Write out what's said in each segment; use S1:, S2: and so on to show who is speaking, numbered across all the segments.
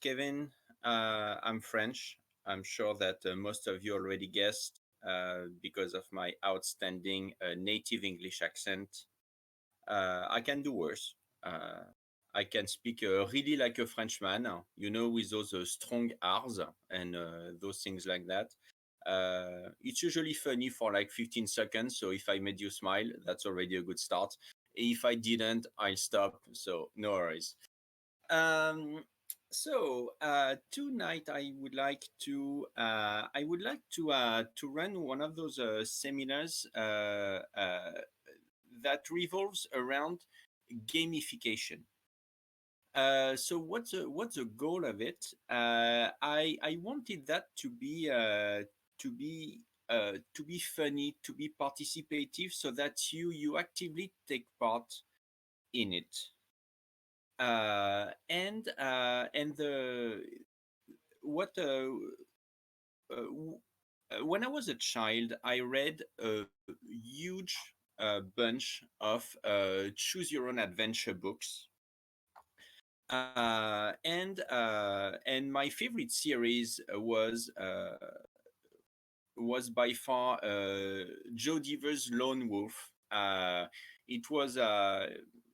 S1: Kevin. I'm French. I'm sure that most of you already guessed because of my outstanding native English accent. I can do worse. Uh, I can speak really like a Frenchman, with those strong R's and those things like that. It's usually funny for like 15 seconds. So if I made you smile, that's already a good start. If I didn't, I'll stop. So no worries. Um, Tonight I would like to run one of those seminars that revolves around gamification. What's the goal of it? I wanted that to be to be funny, to be participative, so that you actively take part in it. And the what When I was a child, I read a huge bunch of choose your own adventure books. And my favorite series was by far Joe Diver's Lone Wolf. It was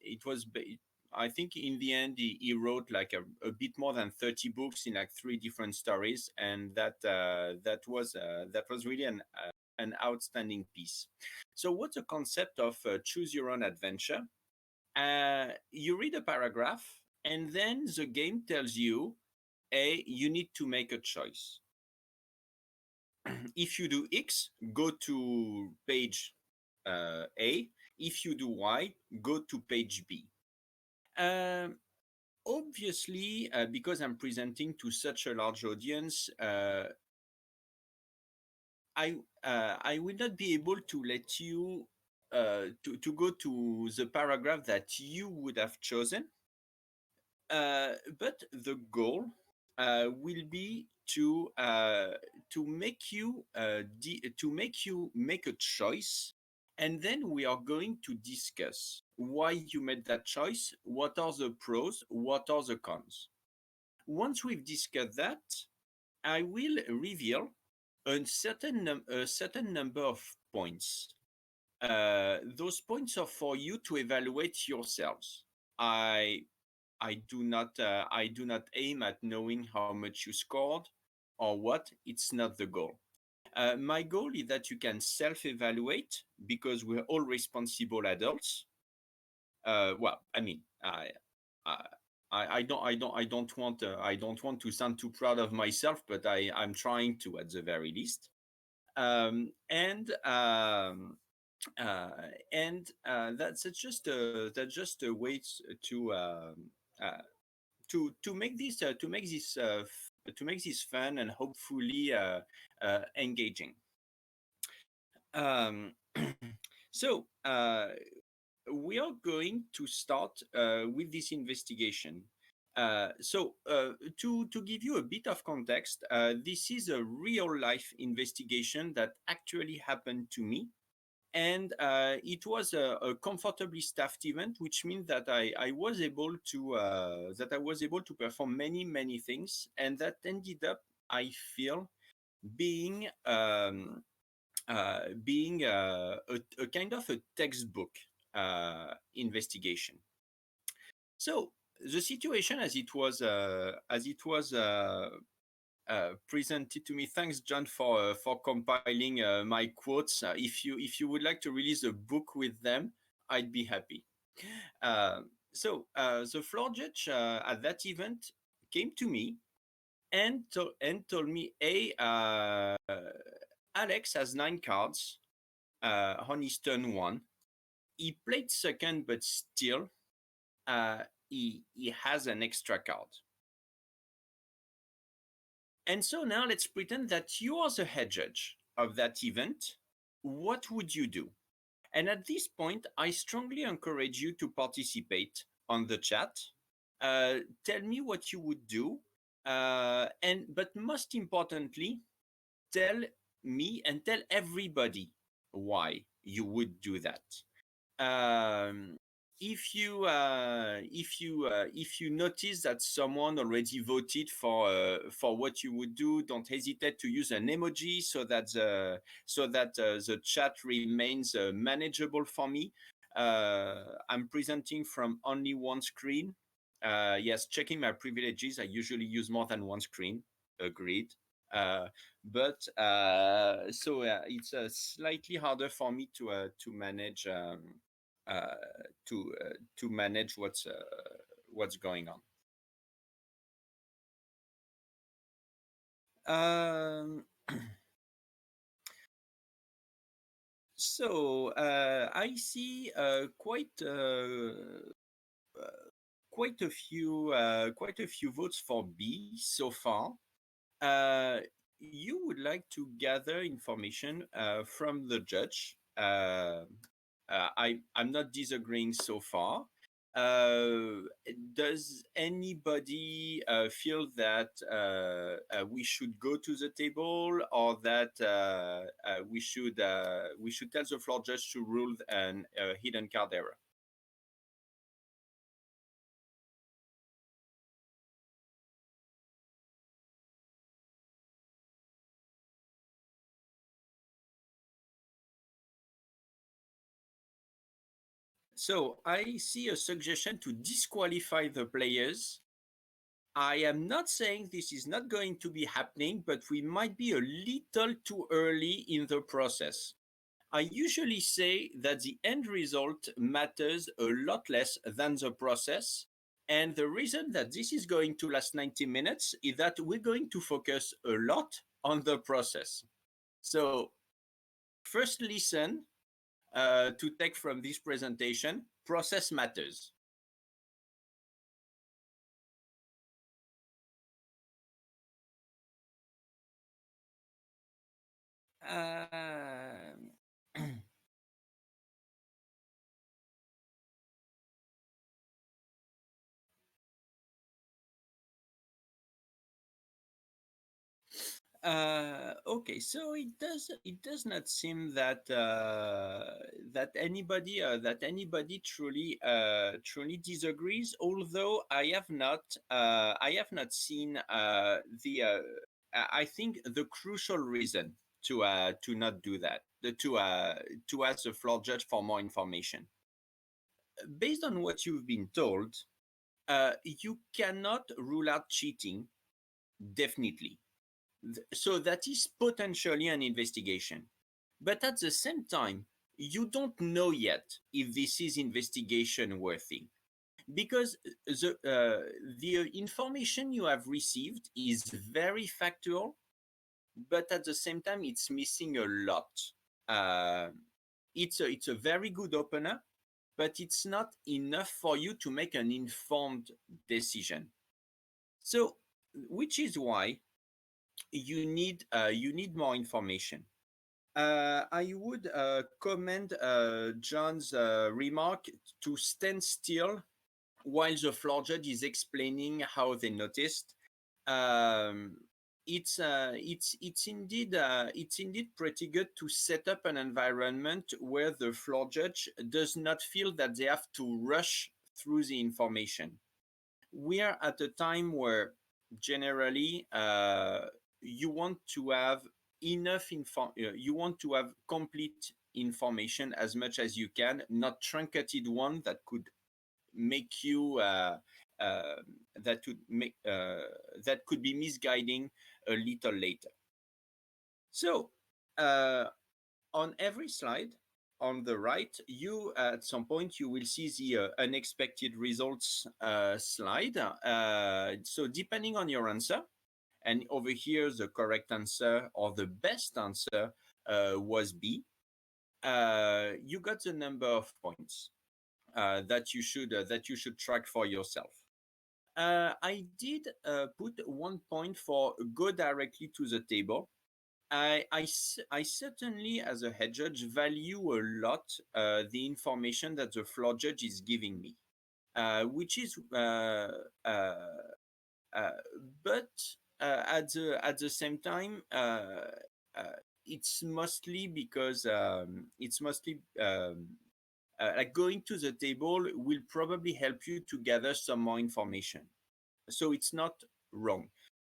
S1: it was ba- I think in the end he wrote like a bit more than 30 books in like three different stories, and that was really an outstanding piece. So what's the concept of choose your own adventure? You read a paragraph, and then the game tells you, A, you need to make a choice. If you do X, go to page A. If you do Y, go to page B. Um, Obviously, because I'm presenting to such a large audience, I will not be able to let you to go to the paragraph that you would have chosen. But the goal will be to make you to make you make a choice, and then we are going to discuss why you made that choice, what are the pros, what are the cons. Once we've discussed that, I will reveal a certain number of points. Those points are for you to evaluate yourselves. I I do not aim at knowing how much you scored or what. It's not the goal. My goal is that you can self-evaluate because we're all responsible adults. Well, I mean, I, I don't want to sound too proud of myself, but I'm trying to at the very least. And That's just a way uh, to make to make this fun and hopefully engaging. Um, so we are going to start with this investigation. To give you a bit of context, this is a real life investigation that actually happened to me, and it was a comfortably staffed event, which means that I was able to perform many things, and that ended up, I feel, being a kind of a textbook investigation. So the situation as it was presented to me. Thanks, John, for compiling my quotes. If you would like to release a book with them, I'd be happy. The floor judge at that event came to me and told me, "Hey, Alex has 9 cards on his turn one. He played second, but still, he has an extra card. And so now let's pretend that you are the head judge of that event. What would you do?" And at this point, I strongly encourage you to participate on the chat. Tell me what you would do, but most importantly, tell me and tell everybody why you would do that. Um, if you notice that someone already voted for what you would do, don't hesitate to use an emoji so that the chat remains manageable for me. I'm presenting from only one screen. Yes, checking my privileges, I usually use more than one screen. Agreed. uh, but it's slightly harder for me to manage uh, to manage what's going on. Um, I see quite a few votes for B so far. Uh, you would like to gather information from the judge. I'm not disagreeing so far. Uh, does anybody feel that we should go to the table, or that we should tell the floor judge to rule an hidden card error? So I see a suggestion to disqualify the players. I am not saying this is not going to be happening, but we might be a little too early in the process. I usually say that the end result matters a lot less than the process. And the reason that this is going to last 90 minutes is that we're going to focus a lot on the process. So, first lesson to take from this presentation: process matters. Uh, okay, so it does not seem that that anybody truly disagrees. Although I have not seen the I think the crucial reason to not do that, to ask the floor judge for more information. Based on what you've been told, you cannot rule out cheating, definitely. So that is potentially an investigation. But at the same time, you don't know yet if this is investigation worthy, because the information you have received is very factual, but at the same time, it's missing a lot. Uh, it's a very good opener, but it's not enough for you to make an informed decision. So, which is why you need more information. I would commend John's remark to stand still while the floor judge is explaining how they noticed. Um, it's indeed pretty good to set up an environment where the floor judge does not feel that they have to rush through the information. We are at a time where generally you want to have you want to have complete information as much as you can, not truncated one that could make you uh, that could make that could be misguiding a little later. So uh, on every slide on the right, you at some point you will see the unexpected results slide. So depending on your answer, and over here the correct answer or the best answer was B, you got the number of points that you should track for yourself. I did put 1 point for go directly to the table. I certainly, as a head judge, value a lot the information that the floor judge is giving me, which is, uh, but at the same time, uh, it's mostly because like going to the table will probably help you to gather some more information. So it's not wrong.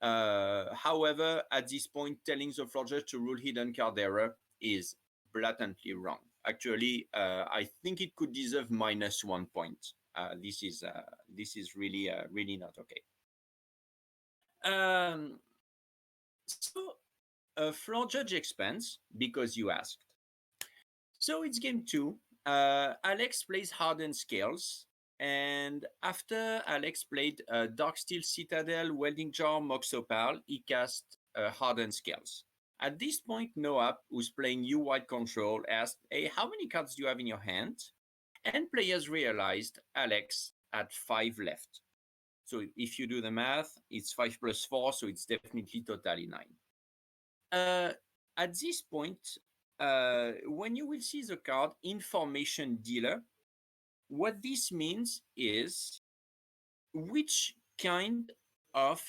S1: However, at this point, telling the floor judge to rule hidden card error is blatantly wrong. Actually, I think it could deserve -1 point. This is really really not okay. Um, so floor judge expands because you asked. So it's game two. Alex plays hardened scales, and after Alex played Dark Steel Citadel, Welding Jar, Mox Opal, he cast hardened scales. At this point, Noah, who's playing U White Control, asked, "Hey, how many cards do you have in your hand?" And players realized Alex had 5 left. So if you do the math, it's 5 plus 4, so it's definitely totally 9. Uh, at this point, when you will see the card Information Dealer, what this means is which kind of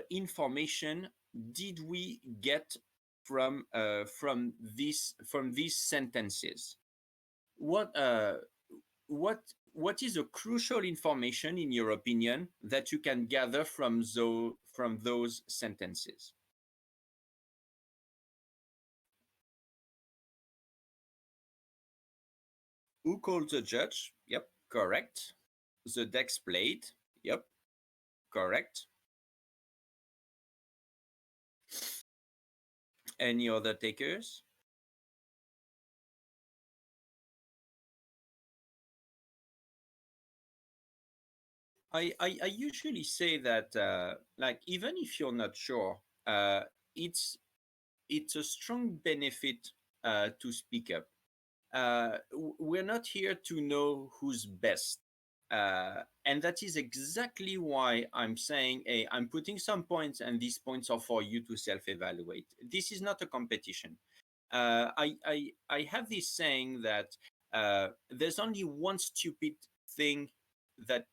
S1: information did we get from these sentences? What uh, what is a crucial information in your opinion that you can gather from those sentences? Who called the judge? Yep, correct. The deck's played. Yep, correct. Any other takers? I usually say that like even if you're not sure, it's it's a strong benefit to speak up. We're not here to know who's best. And that is exactly why I'm saying, hey, I'm putting some points, and these points are for you to self evaluate. This is not a competition. I have this saying that there's only one stupid thing that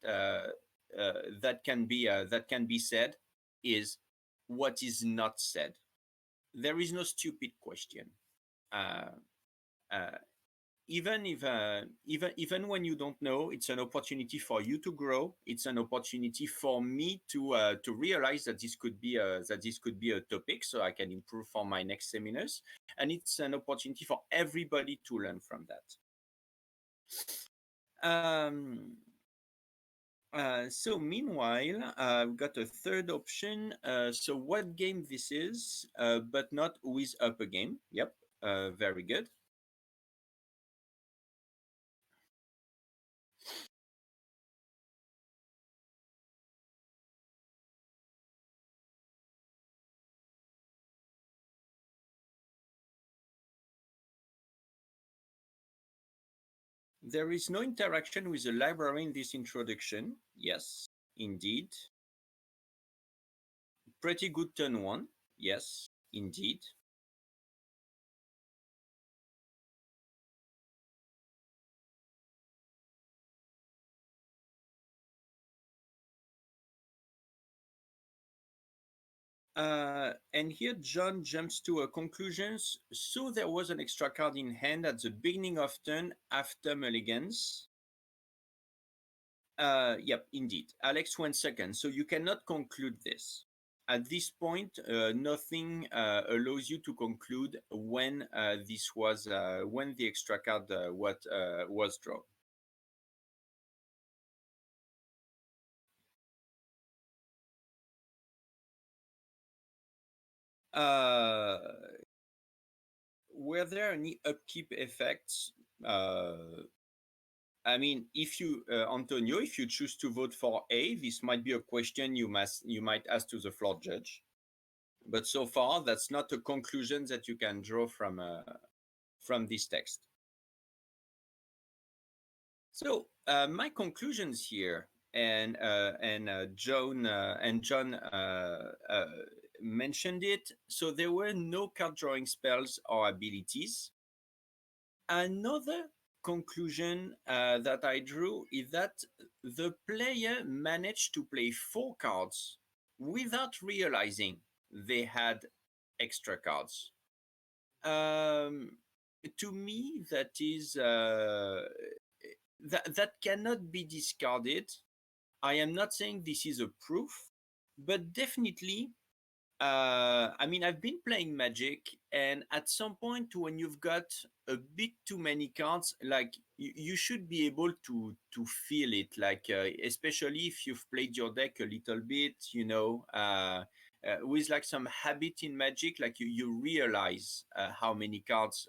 S1: that can be said is what is not said. There is no stupid question. Uh, uh, even when you don't know, it's an opportunity for you to grow. It's an opportunity for me to realize that this could be a topic, so I can improve for my next seminars, and it's an opportunity for everybody to learn from that. So meanwhile, I've got a third option. So what game this is, but not who is up a game. Yep, very good. There is no interaction with the library in this introduction. Yes, indeed. Pretty good turn one. Yes, indeed. And here John jumps to a conclusions. So there was an extra card in hand at the beginning of turn after mulligans. Yep, indeed. Alex went second, so you cannot conclude this. At this point, nothing allows you to conclude when this was when the extra card was drawn. Uh, were there any upkeep effects? I mean, if you, Antonio, if you choose to vote for A, this might be a question you might ask to the floor judge. But so far, that's not a conclusion that you can draw from this text. So my conclusions here, and John mentioned it. So there were no card drawing spells or abilities. Another conclusion that I drew is that the player managed to play 4 cards without realizing they had extra cards. Um, to me, that is that cannot be discarded. I am not saying this is a proof, but definitely, I mean, I've been playing Magic, and at some point, when you've got a bit too many cards, like you should be able to feel it. Like, especially if you've played your deck a little bit, with like some habit in Magic, like you realize how many cards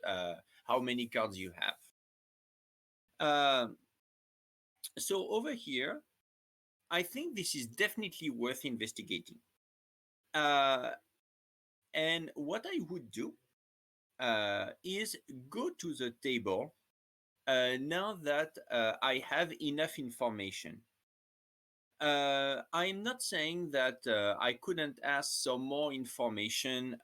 S1: you have. Um, so over here, I think this is definitely worth investigating. Uh, and what I would do is go to the table now that I have enough information. I'm not saying that I couldn't ask some more information,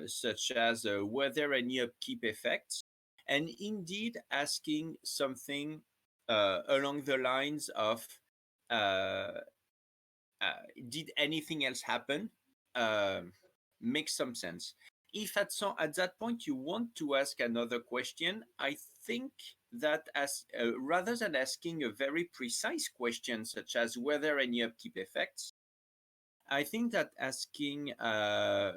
S1: such as were there any upkeep effects, and indeed asking something along the lines of uh, did anything else happen? Um, Makes some sense. If at that point you want to ask another question, I think that as rather than asking a very precise question such as were there any upkeep effects, I think that asking uh,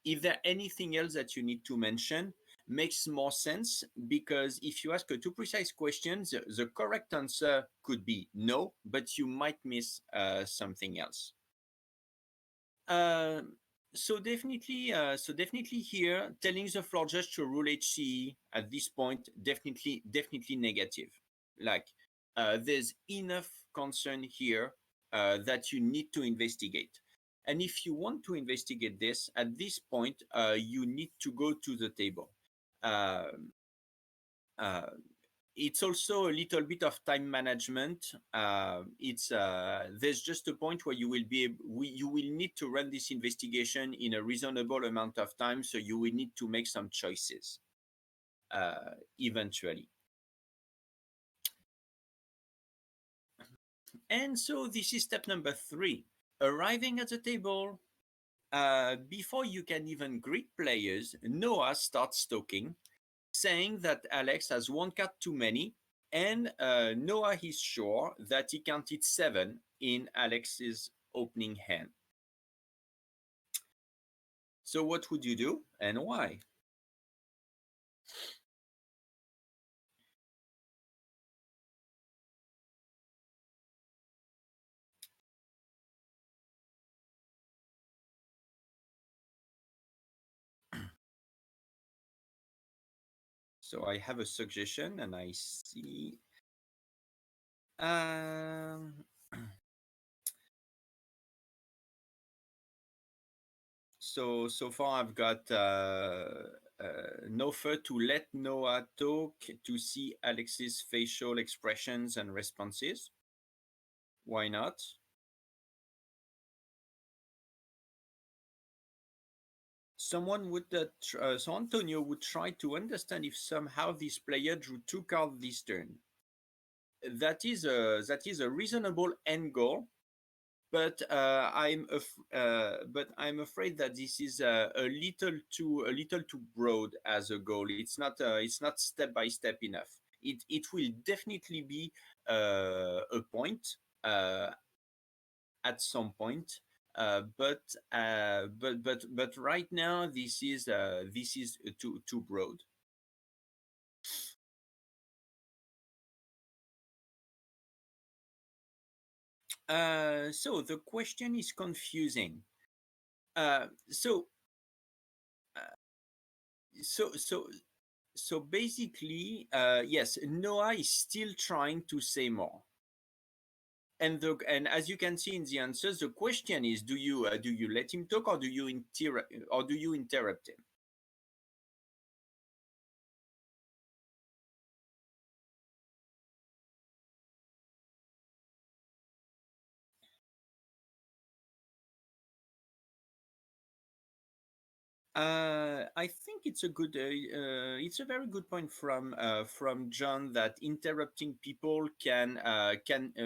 S1: is there anything else that you need to mention makes more sense, because if you ask a too precise question, the correct answer could be no, but you might miss something else. Um, so definitely here, telling the floor judge to rule HCE at this point, definitely negative. Like, there's enough concern here that you need to investigate. And if you want to investigate this, at this point, you need to go to the table. Um, uh, it's also a little bit of time management. It's There's just a point where you will need to run this investigation in a reasonable amount of time, so you will need to make some choices eventually. And so this is step number 3. Arriving at the table. Before you can even greet players, Noah starts talking, saying that Alex has one card too many, and Noah is sure that he counted 7 in Alex's opening hand. So, what would you do and why? So, I have a suggestion, and I see. Um, so far I've got Nofer to let Noah talk to see Alex's facial expressions and responses. Why not? So Antonio would try to understand if somehow this player drew 2 cards this turn. That is a reasonable end goal, but I'm afraid that this is a little too broad as a goal. It's not step by step enough. It will definitely be a point uh, at some point, but right now this is too broad. So the question is confusing. Uh, so uh, so so so basically, yes, Noah is still trying to say more. And as you can see in the answers, the question is: do you let him talk, or do you interrupt him? I think it's a very good point from John, that interrupting people can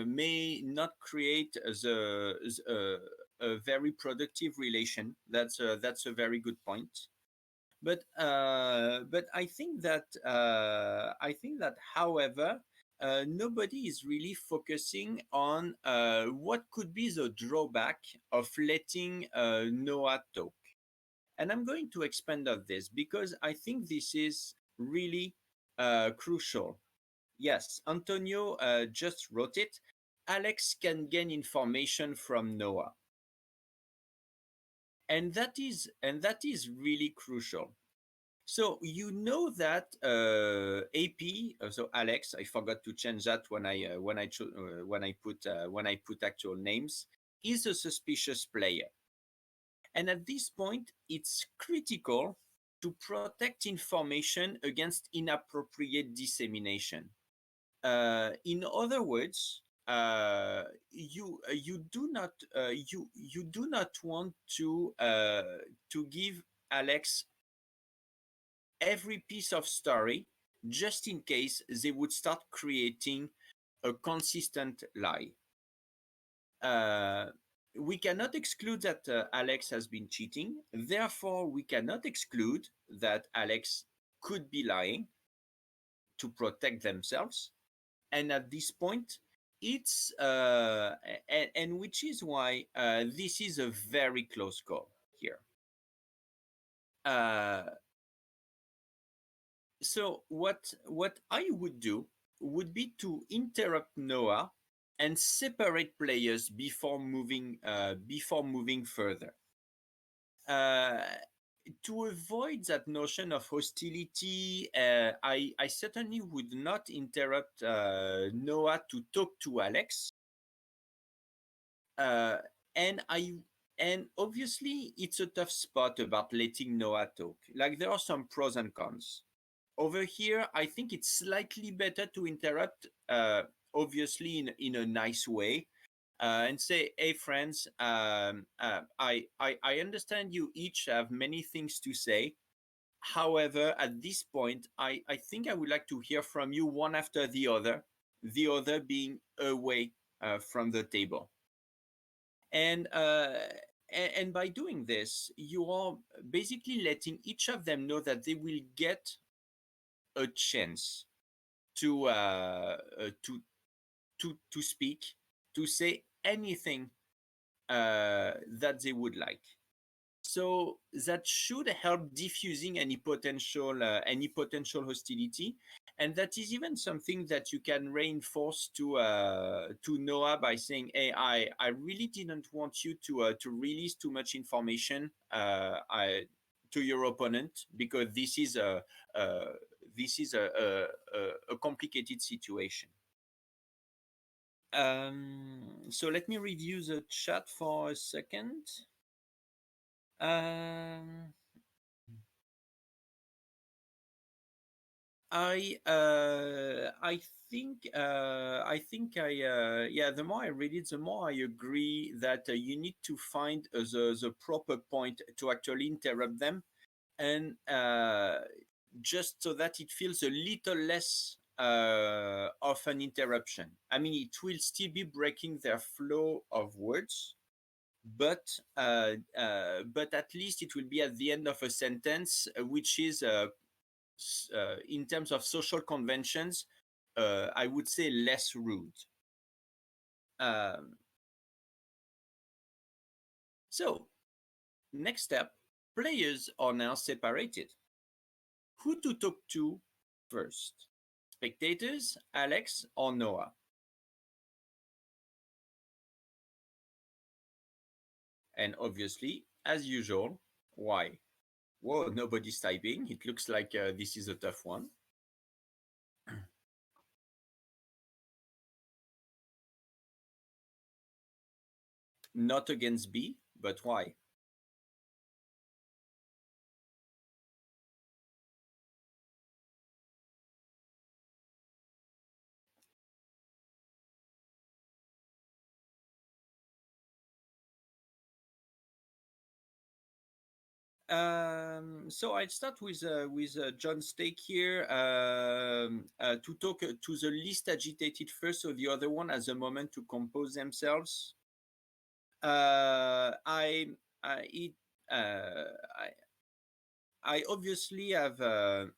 S1: may not create a very productive relation. That's a very good point. but I think that, however, nobody is really focusing on what could be the drawback of letting Noah talk. And I'm going to expand on this because I think this is really crucial. Yes, Antonio just wrote it. Alex can gain information from Noah, and that is really crucial. So you know that AP, so Alex, I forgot to change that when I put actual names, is a suspicious player. And at this point, it's critical to protect information against inappropriate dissemination. In other words, you do not you do not want to give Alex every piece of story just in case they would start creating a consistent lie. Uh, we cannot exclude that Alex has been cheating. Therefore, we cannot exclude that Alex could be lying to protect themselves. And at this point, it's and which is why this is a very close call here. Uh, so what I would do would be to interrupt Noah and separate players before moving further. Uh, to avoid that notion of hostility, I certainly would not interrupt Noah to talk to Alex. Uh, and I and obviously it's a tough spot about letting Noah talk. Like there are some pros and cons. Over here, I think it's slightly better to interrupt, obviously in a nice way, and say, "Hey, friends, I understand you each have many things to say. However, at this point, I think I would like to hear from you one after the other being away from the table." And and by doing this, you are basically letting each of them know that they will get a chance to to speak, to say anything that they would like. So that should help diffusing any potential hostility, and that is even something that you can reinforce to Noah by saying, "Hey, I really didn't want you to release too much information to your opponent because uh, this is a complicated situation." So let me review the chat for a second. Um, I think I yeah, the more I read it, the more I agree that you need to find the proper point to actually interrupt them, and just so that it feels a little less of an interruption. I mean, it will still be breaking their flow of words, but at least it will be at the end of a sentence, which is in terms of social conventions, I would say less rude. Um, so, next step, players are now separated. Who to talk to first? Spectators, Alex, or Noah? And obviously, as usual, why? Whoa, nobody's typing. It looks like this is a tough one. Not against B, but why? So I'd start with John Stake here to talk to the least agitated first, so the other one has a moment to compose themselves. Uh, I, I, it, uh, I, I obviously have a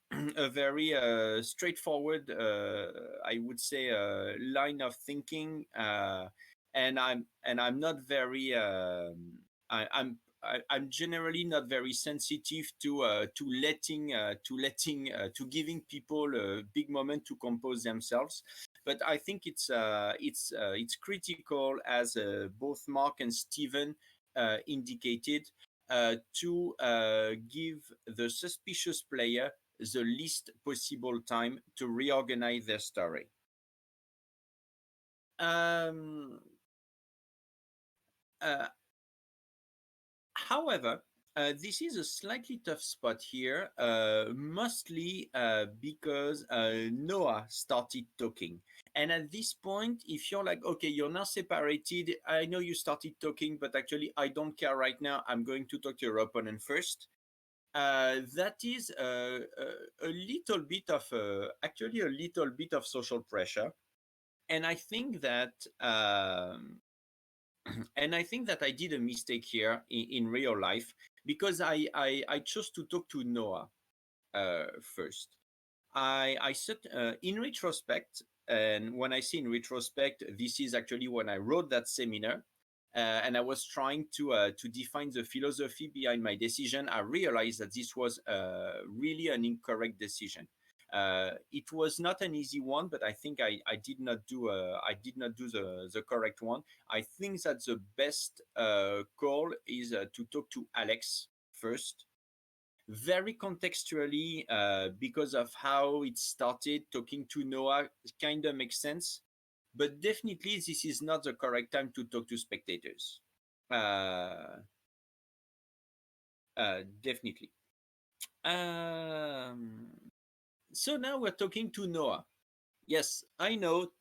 S1: very straightforward, I would say, line of thinking, and I'm not very. I'm generally not very sensitive to giving people a big moment to compose themselves. But I think it's critical, as both Mark and Stephen indicated, to give the suspicious player the least possible time to reorganize their story. Um, uh, However, this is a slightly tough spot here, mostly because Noah started talking. And at this point, if you're like, okay, you're now separated, I know you started talking, but actually, I don't care right now. I'm going to talk to your opponent first. That is a little bit of actually a little bit of social pressure, and I think that I did a mistake here in real life, because I chose to talk to Noah first. I said, in retrospect, and when I say in retrospect, this is actually when I wrote that seminar, and I was trying to define the philosophy behind my decision. I realized that this was really an incorrect decision. It was not an easy one, but I think I did not do the correct one. I think that the best call is to talk to Alex first, very contextually, because of how it started. Talking to Noah kind of makes sense, but definitely this is not the correct time to talk to spectators. Uh, Definitely. Um, so now we're talking to Noah. Yes, I know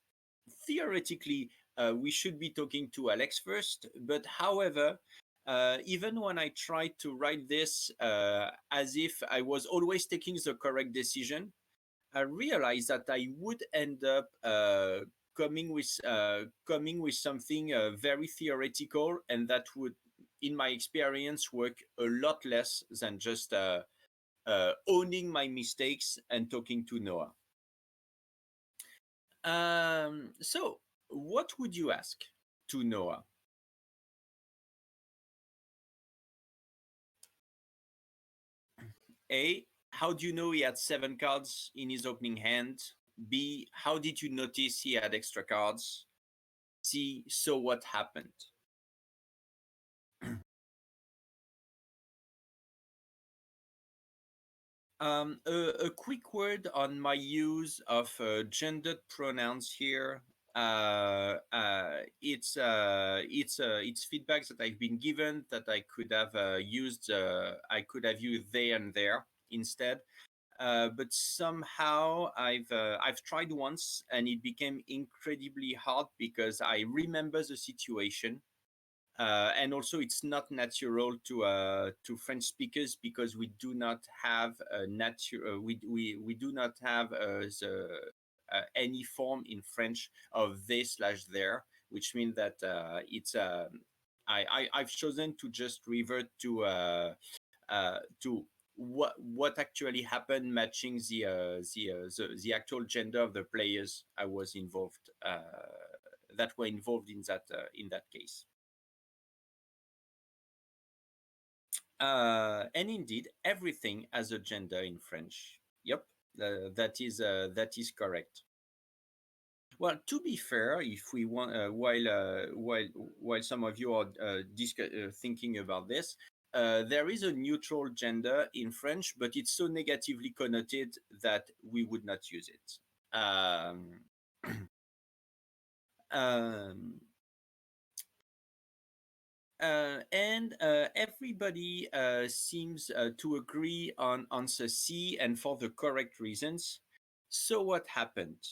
S1: theoretically we should be talking to Alex first, but however, even when I tried to write this as if I was always taking the correct decision, I realized that I would end up coming with something very theoretical, and that would, in my experience, work a lot less than just owning my mistakes and talking to Noah. So, what would you ask to Noah? A. How do you know he had 7 cards in his opening hand? B. How did you notice he had extra cards? C. So what happened? A quick word on my use of gendered pronouns here. It's feedback that I've been given, that I could have used they and there instead. But somehow I've tried once, and it became incredibly hard because I remember the situation, and also it's not natural to French speakers, because we do not have we do not have any form in French of they slash there, which means that I've chosen to just revert to what actually happened, matching the actual gender of the players I was involved that were involved in that case. And indeed, everything has a gender in French. Yep, that is correct. Well, to be fair, if we want, while some of you are thinking about this, there is a neutral gender in French, but it's so negatively connoted that we would not use it. Um, and everybody seems to agree on answer C, and for the correct reasons. So what happened?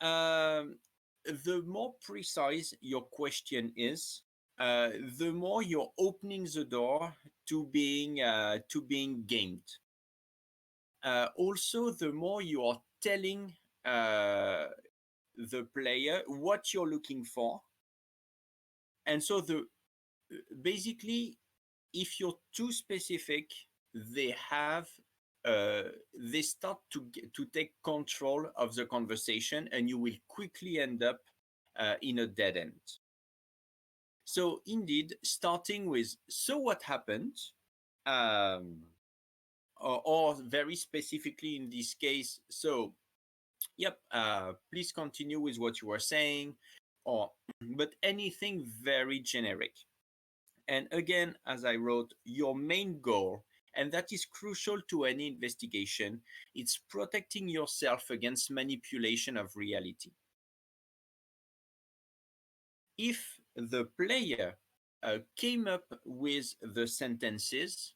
S1: Um, the more precise your question is, the more you're opening the door to being gamed. Also, the more you are telling the player what you're looking for, and so the basically, if you're too specific, they have they start to take control of the conversation, and you will quickly end up in a dead end. So indeed, starting with so what happened, um, or very specifically in this case, so yep, please continue with what you were saying, or but anything very generic. And again, as I wrote, your main goal, and that is crucial to any investigation, it's protecting yourself against manipulation of reality. If the player came up with the sentences,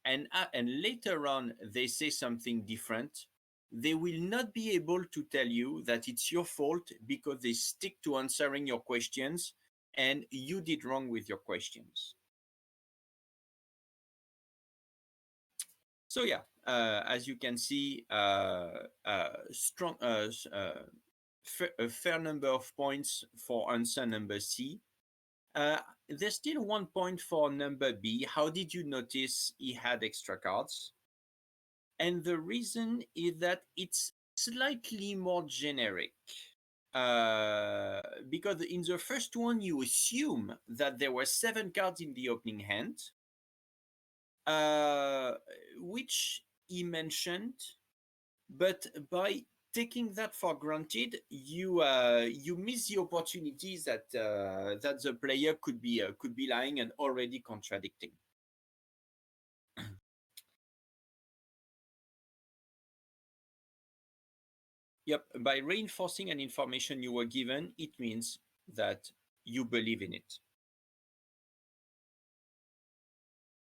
S1: and later on they say something different, they will not be able to tell you that it's your fault because they stick to answering your questions and you did wrong with your questions. So yeah, as you can see, strong, a fair number of points for answer number C. There's still 1 point for number B. How did you notice he had extra cards? And the reason is that it's slightly more generic. Because in the first one, you assume that there were 7 cards in the opening hand, uh, which he mentioned, but by taking that for granted, you miss the opportunities that the player could be lying and already contradicting. Yep, by reinforcing an information you were given, it means that you believe in it.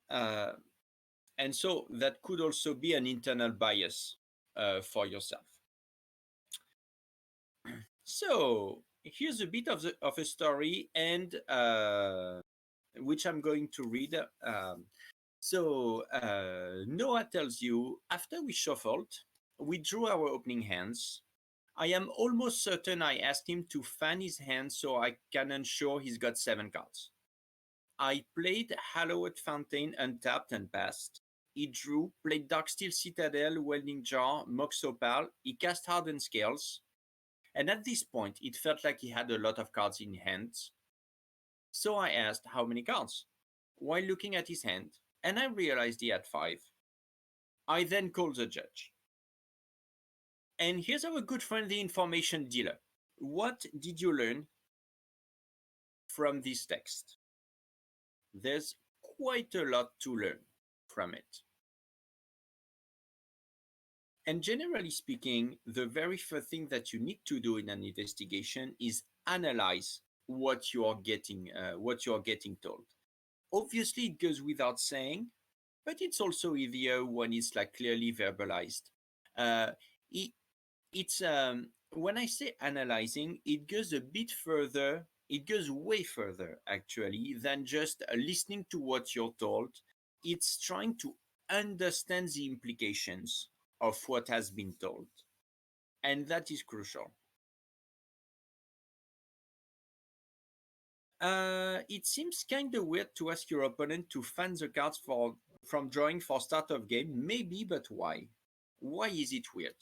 S1: Uh, and so that could also be an internal bias for yourself. So here's a bit of a story, and which I'm going to read. Noah tells you, after we shuffled, we drew our opening hands. I am almost certain I asked him to fan his hand so I can ensure he's got 7 cards. I played Hallowed Fountain untapped and passed. He drew, played Darksteel Citadel, Welding Jar, Mox Opal. He cast Hardened Scales. And at this point, it felt like he had a lot of cards in hand. So I asked how many cards, while looking at his hand, and I realized he had 5. I then called the judge. And here's our good friend, the information dealer. What did you learn from this text? There's quite a lot to learn from it. And generally speaking, the very first thing that you need to do in an investigation is analyze what you are getting told. Obviously, it goes without saying, but it's also easier when it's like clearly verbalized. Uh, it, it's When I say analyzing, it goes a bit further. It goes way further actually than just listening to what you're told. It's trying to understand the implications of what has been told, and that is crucial. It seems kind of weird to ask your opponent to fan the cards from drawing for start of game. Maybe, but why? Why is it weird?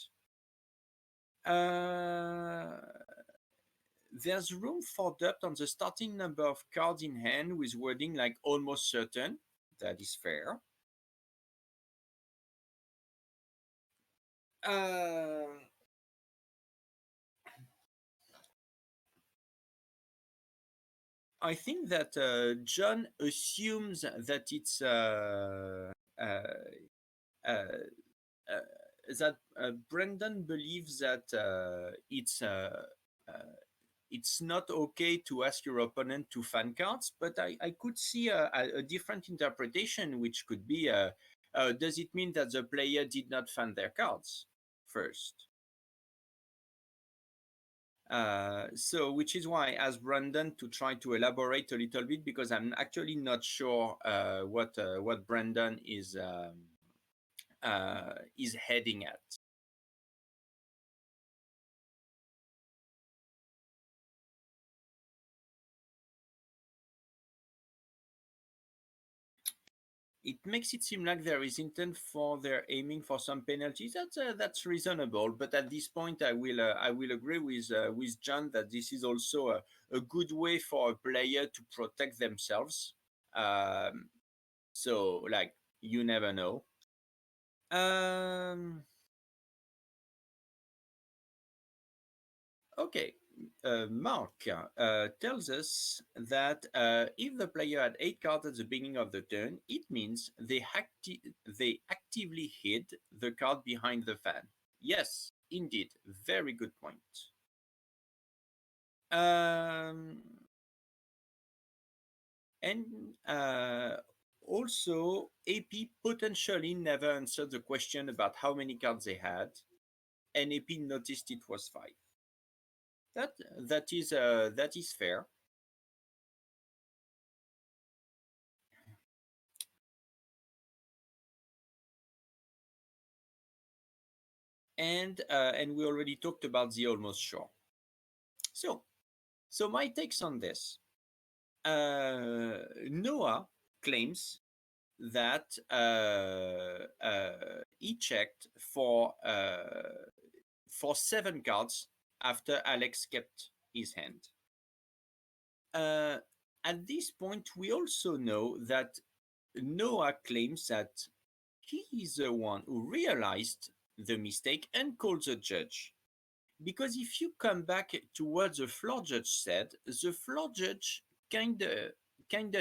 S1: Uh, there's room for doubt on the starting number of cards in hand with wording like almost certain. That is fair. Uh, I think that John assumes that it's uh, uh, that Brendan believes that it's not okay to ask your opponent to fan cards, but I could see a different interpretation, which could be does it mean that the player did not fan their cards first? So, which is why I asked Brandon to try to elaborate a little bit, because I'm actually not sure what Brandon is heading at. it makes it seem like there is intent for their aiming for some penalties. That's reasonable, but at this point, I will agree with John that this is also a good way for a player to protect themselves. Um, so like you never know. Um, okay. Mark tells us that if the player had 8 cards at the beginning of the turn, it means they actively hid the card behind the fan. Yes, indeed. Very good point. Um, and also, AP potentially never answered the question about how many cards they had, and AP noticed it was 5. That that is fair. And we already talked about the almost sure. So my takes on this. Noah claims that he checked for 7 cards after Alex kept his hand. Uh, at this point, we also know that Noah claims that he is the one who realized the mistake and called the judge. Because if you come back to what the floor judge said, the floor judge kinda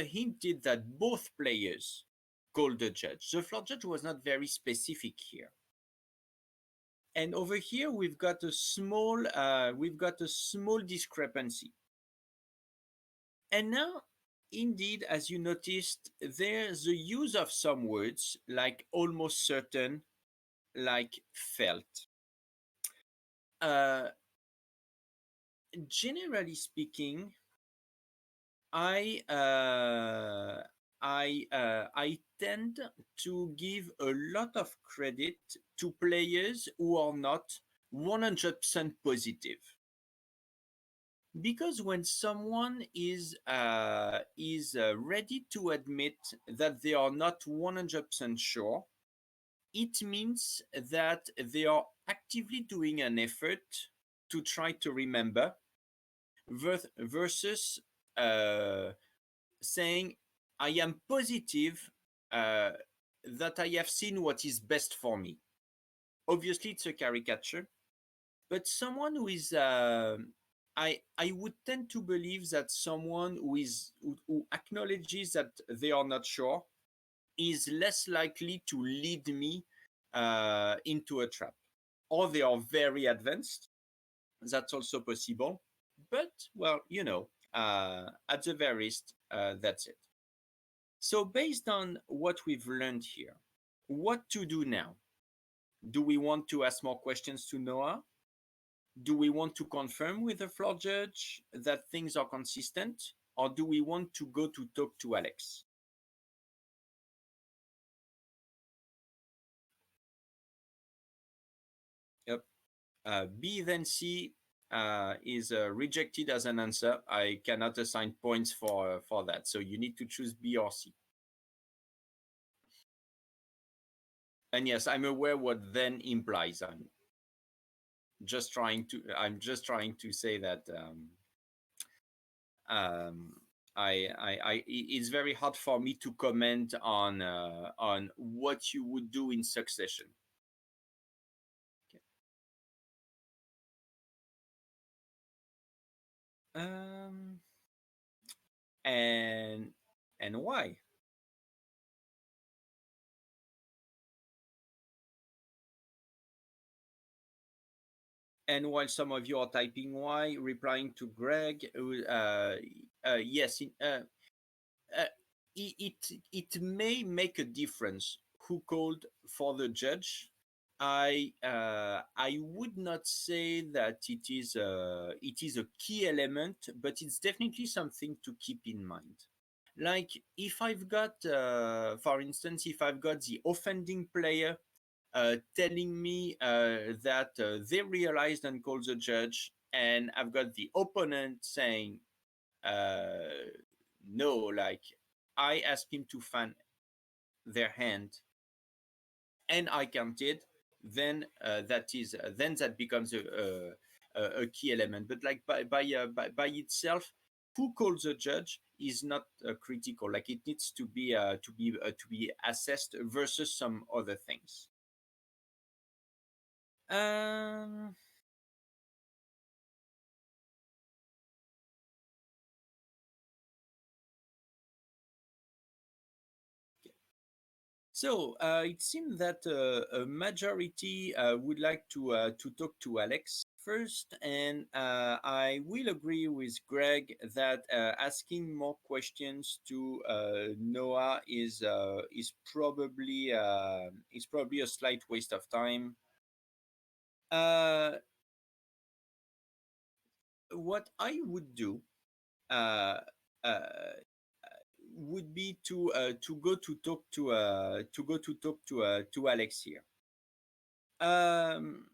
S1: hinted that both players called the judge. The floor judge was not very specific here. And over here we've got a small discrepancy. And now, indeed, as you noticed, there's the use of some words like almost certain, like felt. Uh, Generally speaking, I I tend to give a lot of credit to players who are not 100% positive, because when someone is ready to admit that they are not 100% sure, it means that they are actively doing an effort to try to remember versus uh, saying, I am positive uh, that I have seen what is best for me. Obviously, it's a caricature, but someone who is, I would tend to believe that someone who acknowledges that they are not sure is less likely to lead me into a trap. Or they are very advanced. That's also possible. But, well, at the very least, that's it. So, based on what we've learned here, what to do now? Do we want to ask more questions to Noah? Do we want to confirm with the floor judge that things are consistent? Or do we want to go to talk to Alex? Yep. B then C is rejected as an answer. I cannot assign points for that. So you need to choose B or C. And yes, I'm aware what then implies. I'm just trying to say that um, it's very hard for me to comment on what you would do in succession. Um, and why? And while some of you are typing why, replying to Greg, yes, uh, it may make a difference who called for the judge. I would not say that it is a key element, but it's definitely something to keep in mind. Like if I've got, for instance, if I've got the offending player telling me that they realized and called the judge, and I've got the opponent saying no, like I asked him to fan their hand and I counted, then then that becomes a key element. But like by itself, who calls a judge is not critical. Like it needs to be assessed versus some other things. Um, So it seems that a majority would like to talk to Alex first, and I will agree with Greg that asking more questions to Noah is probably a slight waste of time. Uh, what I would do uh, uh, would be to go to talk to Alex here. Um,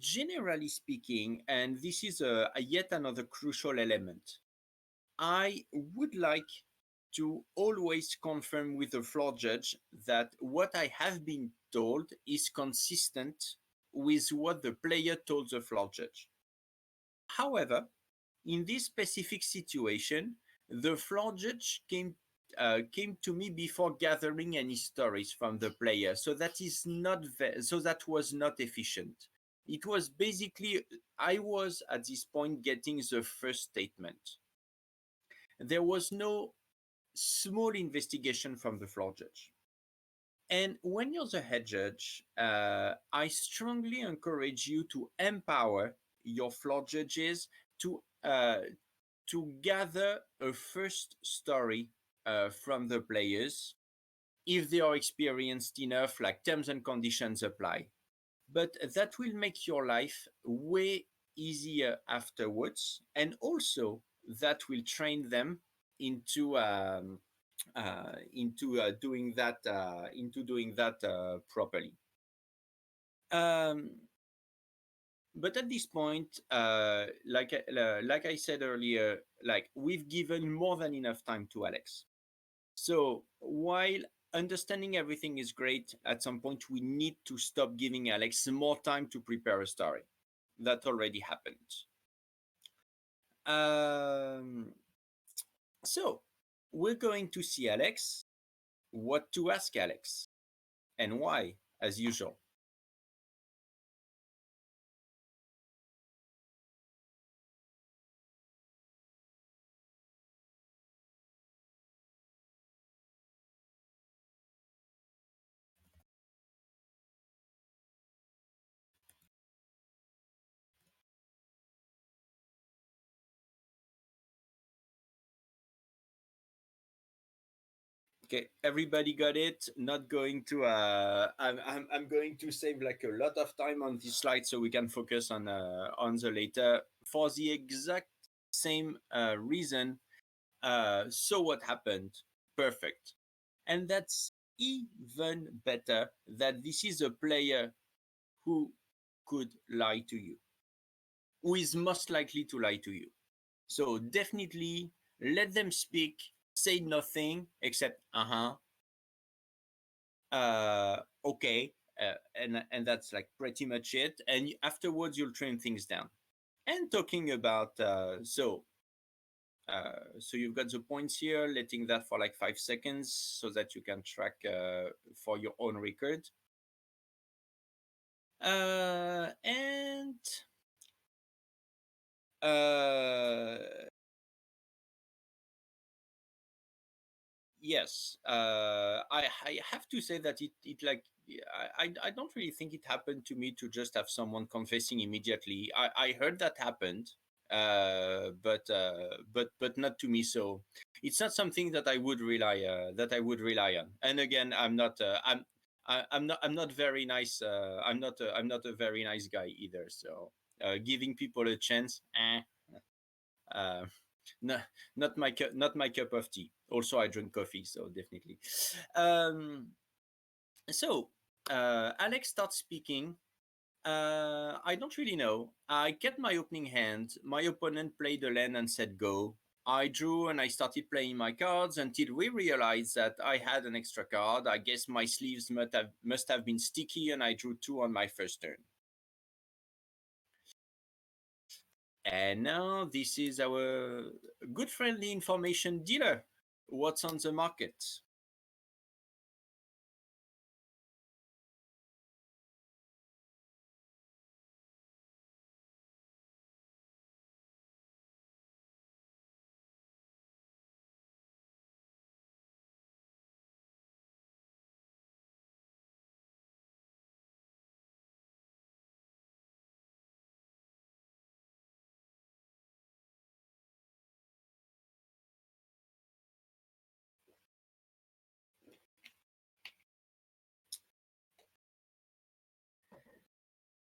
S1: Generally speaking, and this is a yet another crucial element, I would like to always confirm with the floor judge that what I have been told is consistent with what the player told the floor judge. However, in this specific situation, the floor judge came to me before gathering any stories from the player, so so that was not efficient. It was basically I was at this point getting the first statement. There was no small investigation from the floor judge. And when you're the head judge, I strongly encourage you to empower your floor judges to gather a first story from the players if they are experienced enough, like terms and conditions apply. But that will make your life way easier afterwards, and also that will train them into doing that properly. Um, but at this point, like I said earlier, like we've given more than enough time to Alex. So while understanding everything is great, at some point we need to stop giving Alex more time to prepare a story. That already happened. Um, so we're going to see Alex, what to ask Alex, and why, as usual. Okay, everybody got it. Not going to. I'm going to save like a lot of time on this slide so we can focus on the later for the exact same reason. So what happened? Perfect, and that's even better that this is a player who could lie to you, who is most likely to lie to you. So definitely let them speak. Say nothing except okay, and that's like pretty much it. And afterwards, you'll trim things down. And talking about so you've got the points here. Letting that for like 5 seconds so that you can track for your own record. And uh, yes, I have to say that it like I don't really think it happened to me to just have someone confessing immediately. I heard that happened, but not to me. So it's not something that I would rely on. And again, I'm not very nice. I'm not a very nice guy either. So giving people a chance, uh, no, not my cup of tea. Also, I drink coffee, so definitely. Um, so Alex starts speaking. I don't really know. I kept my opening hand. My opponent played a land and said go. I drew and I started playing my cards until we realized that I had an extra card. I guess my sleeves must have been sticky, and I drew two on my first turn. And now this is our good friendly information dealer. What's on the market?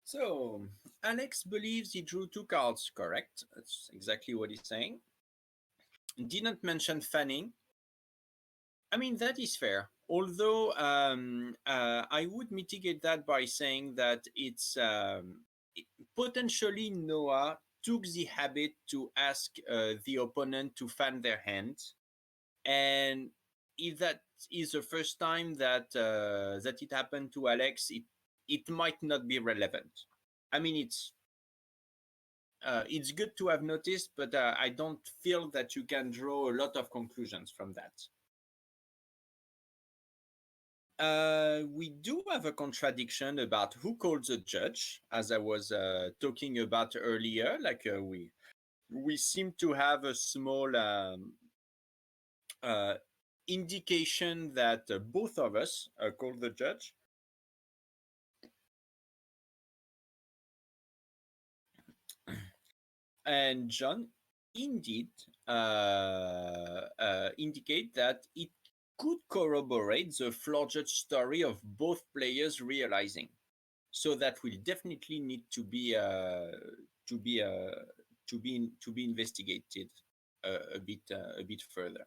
S1: So, Alex believes he drew two cards, correct? That's exactly what he's saying. Didn't mention fanning. I mean, that is fair. Although I would mitigate that by saying that potentially Noah took the habit to ask the opponent to fan their hand, and if that is the first time that it happened to Alex, it might not be relevant. I mean, it's good to have noticed, but I don't feel that you can draw a lot of conclusions from that. We do have a contradiction about who called the judge, as I was talking about earlier. Like we seem to have a small uh, indication that both of us called the judge. And John indeed indicate that it could corroborate the flawed story of both players realizing. So that will definitely need to be to be to be investigated a bit further.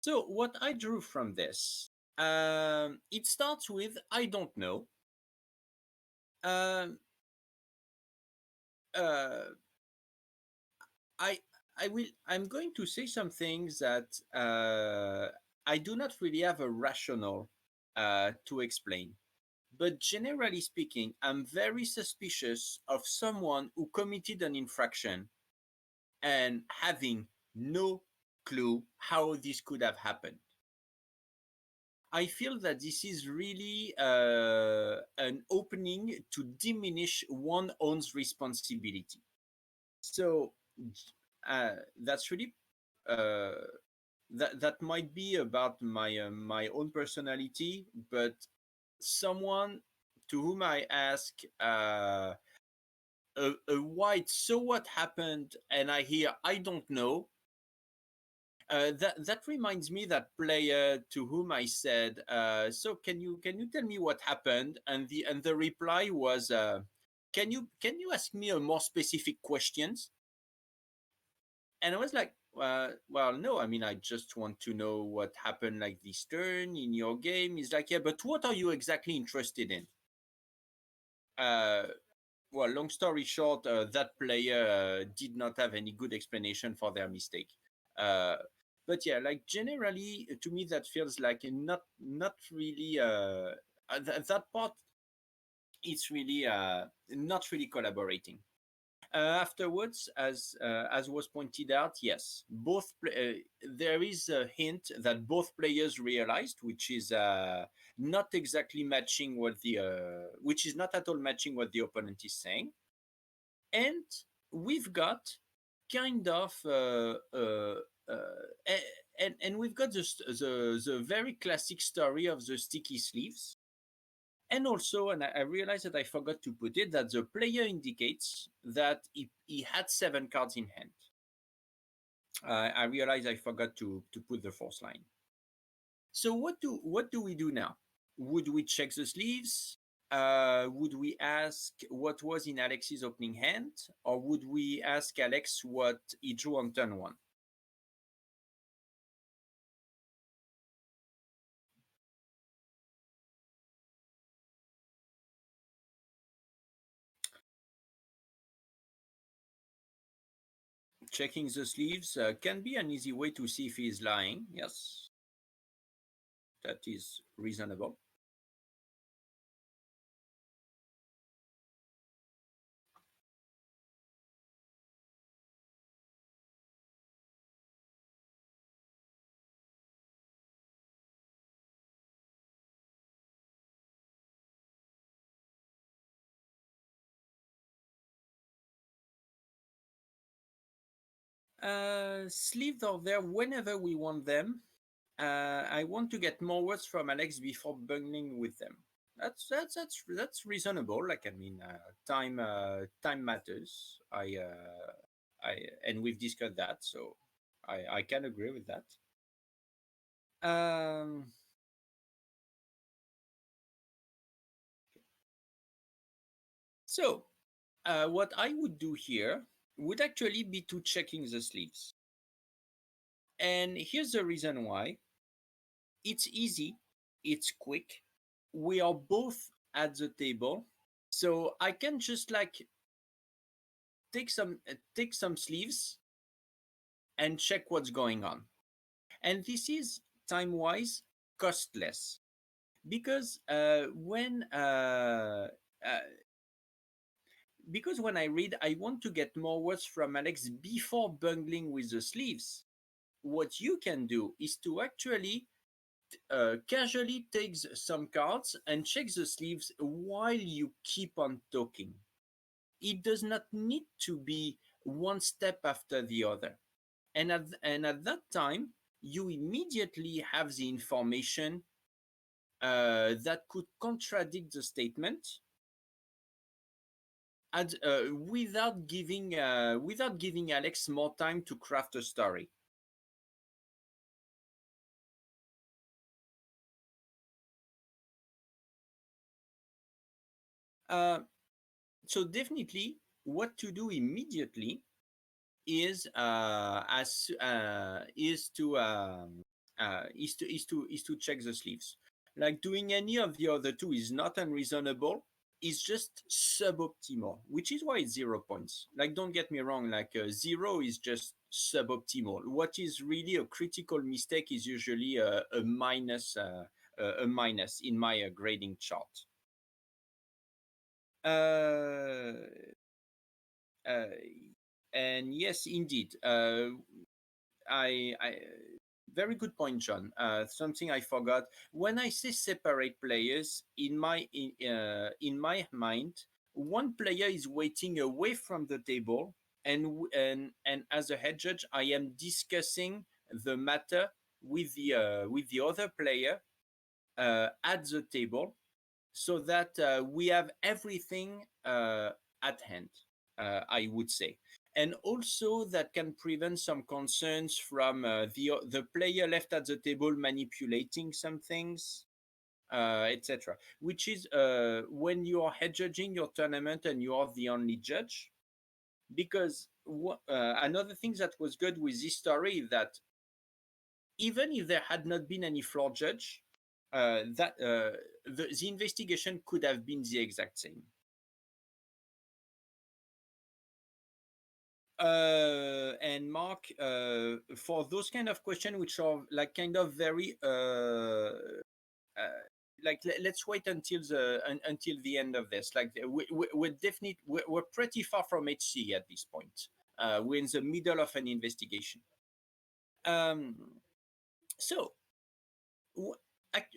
S1: So what I drew from this, it starts with I don't know. Um, uh, I I'm going to say some things that I do not really have a rationale to explain. But generally speaking, I'm very suspicious of someone who committed an infraction and having no clue how this could have happened. I feel that this is really an opening to diminish one's own responsibility. So that's really uh, that might be about my own personality, but someone to whom I ask a white so what happened, and I hear I don't know. That reminds me that player to whom I said, so can you tell me what happened? And the reply was, can you ask me a more specific questions? And I was like, well, no, I mean, I just want to know what happened like this turn in your game. He's like, yeah, but what are you exactly interested in? Uh, well, long story short, that player did not have any good explanation for their mistake. Uh, but yeah, like generally, to me, that feels like not really that part. It's really not really collaborating. Afterwards, as was pointed out, yes, there is a hint that both players realized, which is not exactly matching which is not at all matching what the opponent is saying, and we've got kind of and we've got the very classic story of the sticky sleeves. And also, and I realized that I forgot to put it, that the player indicates that he had seven cards in hand. I realized I forgot to put the fourth line. So what do we do now? Would we check the sleeves? Would we ask what was in Alex's opening hand, or would we ask Alex what he drew on turn one? Checking the sleeves can be an easy way to see if he is lying. Yes, that is reasonable. Sleeves are there whenever we want them. I want to get more words from Alex before bungling with them. That's reasonable. Like, I mean, time matters. I and we've discussed that, so I can agree with that. Um, so what I would do here would actually be to checking the sleeves, and here's the reason why. It's easy, it's quick. We are both at the table, so I can just like take some sleeves and check what's going on. And this is time wise costless because uh, because when I read, I want to get more words from Alex before bungling with the sleeves. What you can do is to actually casually take some cards and check the sleeves while you keep on talking. It does not need to be one step after the other. And at that time, you immediately have the information that could contradict the statement without giving Alex more time to craft a story. Uh, so definitely, what to do immediately is to check the sleeves. Like doing any of the other two is not unreasonable. It's just suboptimal, which is why it's 0 points. Like, don't get me wrong. Like, zero is just suboptimal. What is really a critical mistake is usually a minus in my grading chart. Uh, uh, and yes, indeed. I very good point, John. Something I forgot. When I say separate players, in my mind, one player is waiting away from the table, and as a head judge, I am discussing the matter with the other player at the table, so that we have everything at hand, I would say. And also that can prevent some concerns from the player left at the table manipulating some things, etc. Which is when you are head judging your tournament and you are the only judge. Because another thing that was good with this story is that even if there had not been any floor judge, the investigation could have been the exact same. And Mark, for those kind of questions which are like kind of very like let's wait until until the end of this. Like we're definitely we're pretty far from HC at this point. We're in the middle of an investigation. Um, so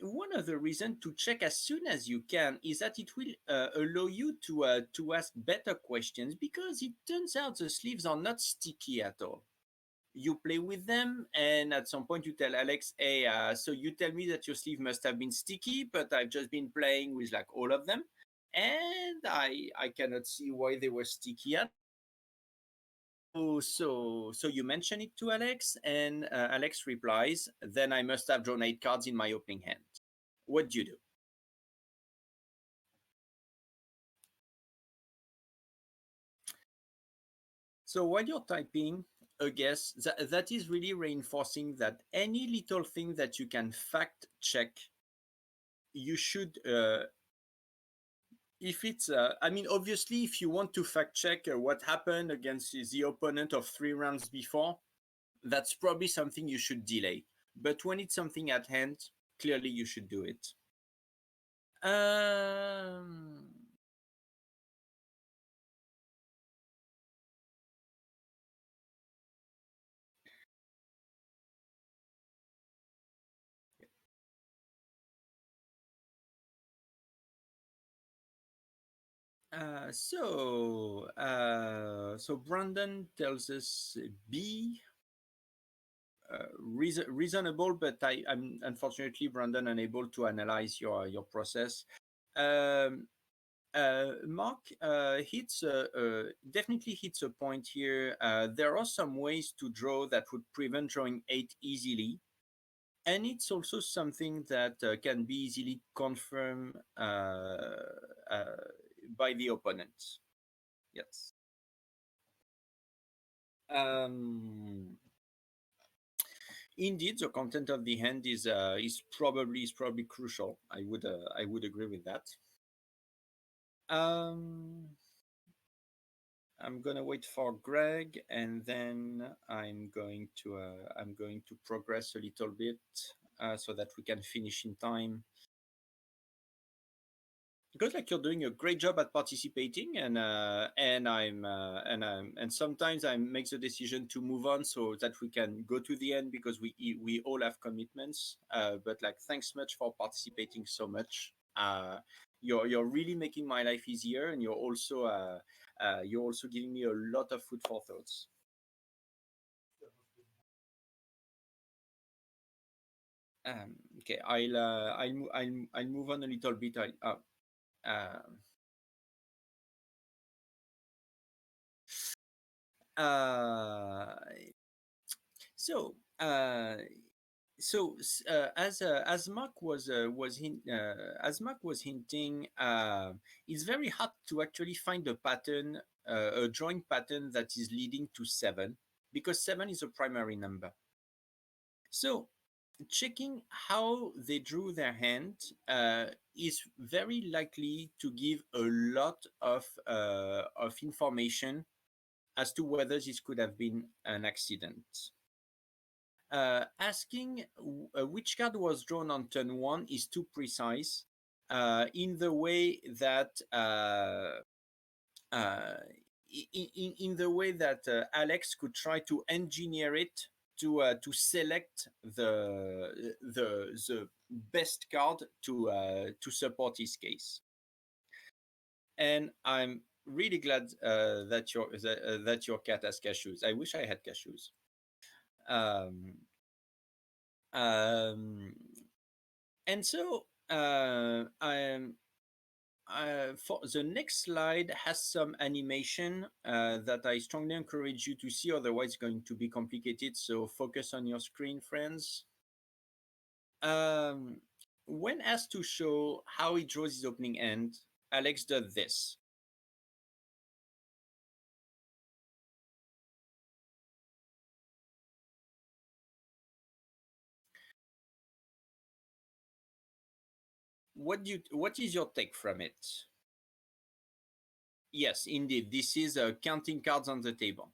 S1: one of the reasons to check as soon as you can is that it will allow you to ask better questions, because it turns out the sleeves are not sticky at all. You play with them, and at some point you tell Alex, hey, so you tell me that your sleeve must have been sticky, but I've just been playing with like all of them, and I cannot see why they were sticky at. So you mention it to Alex, and Alex replies, then I must have drawn 8 cards in my opening hand. What do you do? So while you're typing a guess, that is really reinforcing that any little thing that you can fact check, you should if it's I mean, obviously, if you want to fact check what happened against the opponent of 3 rounds before, that's probably something you should delay. But when it's something at hand, clearly you should do it. um so Brandon tells us B, reasonable, but I'm unfortunately, Brandon, unable to analyze your process. Um, Mark definitely hits a point here. There are some ways to draw that would prevent drawing 8 easily, and it's also something that can be easily confirmed uh, by the opponent. Yes. Um, Indeed, the content of the hand is probably crucial. I would agree with that. Um, I'm gonna wait for Greg, and then I'm going to progress a little bit so that we can finish in time. Because like you're doing a great job at participating, and sometimes I make the decision to move on so that we can go to the end because we all have commitments. But like, thanks much for participating so much. You're really making my life easier, and you're also giving me a lot of food for thoughts. Okay, I'll move on a little bit. Uh, uh, so uh, as Mark was hinting, it's very hard to actually find a pattern, a drawing pattern that is leading to 7, because 7 is a primary number. So checking how they drew their hand is very likely to give a lot of information as to whether this could have been an accident. Asking which card was drawn on turn 1 is too precise, in the way that uh, in the way that Alex could try to engineer it to select the best card to support his case. And I'm really glad that your cat has cashews. I wish I had cashews. Um, um, and so for the next slide has some animation that I strongly encourage you to see, otherwise it's going to be complicated. So focus on your screen, friends. Um, when asked to show how he draws his opening end, Alex does this. What is your take from it? Yes, indeed, this is counting cards on the table.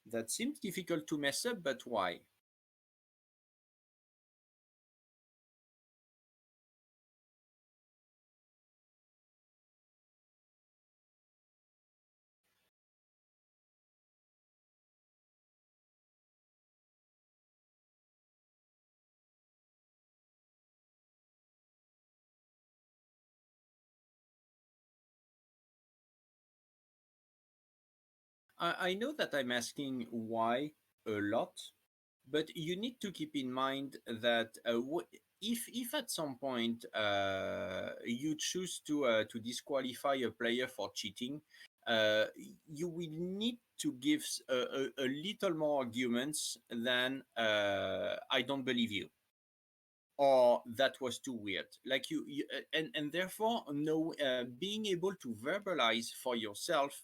S1: That seems difficult to mess up, but why? I know that I'm asking why a lot, but you need to keep in mind that if at some point you choose to disqualify a player for cheating, uh, you will need to give a little more arguments than I don't believe you, or that was too weird. Like and therefore, no, being able to verbalize for yourself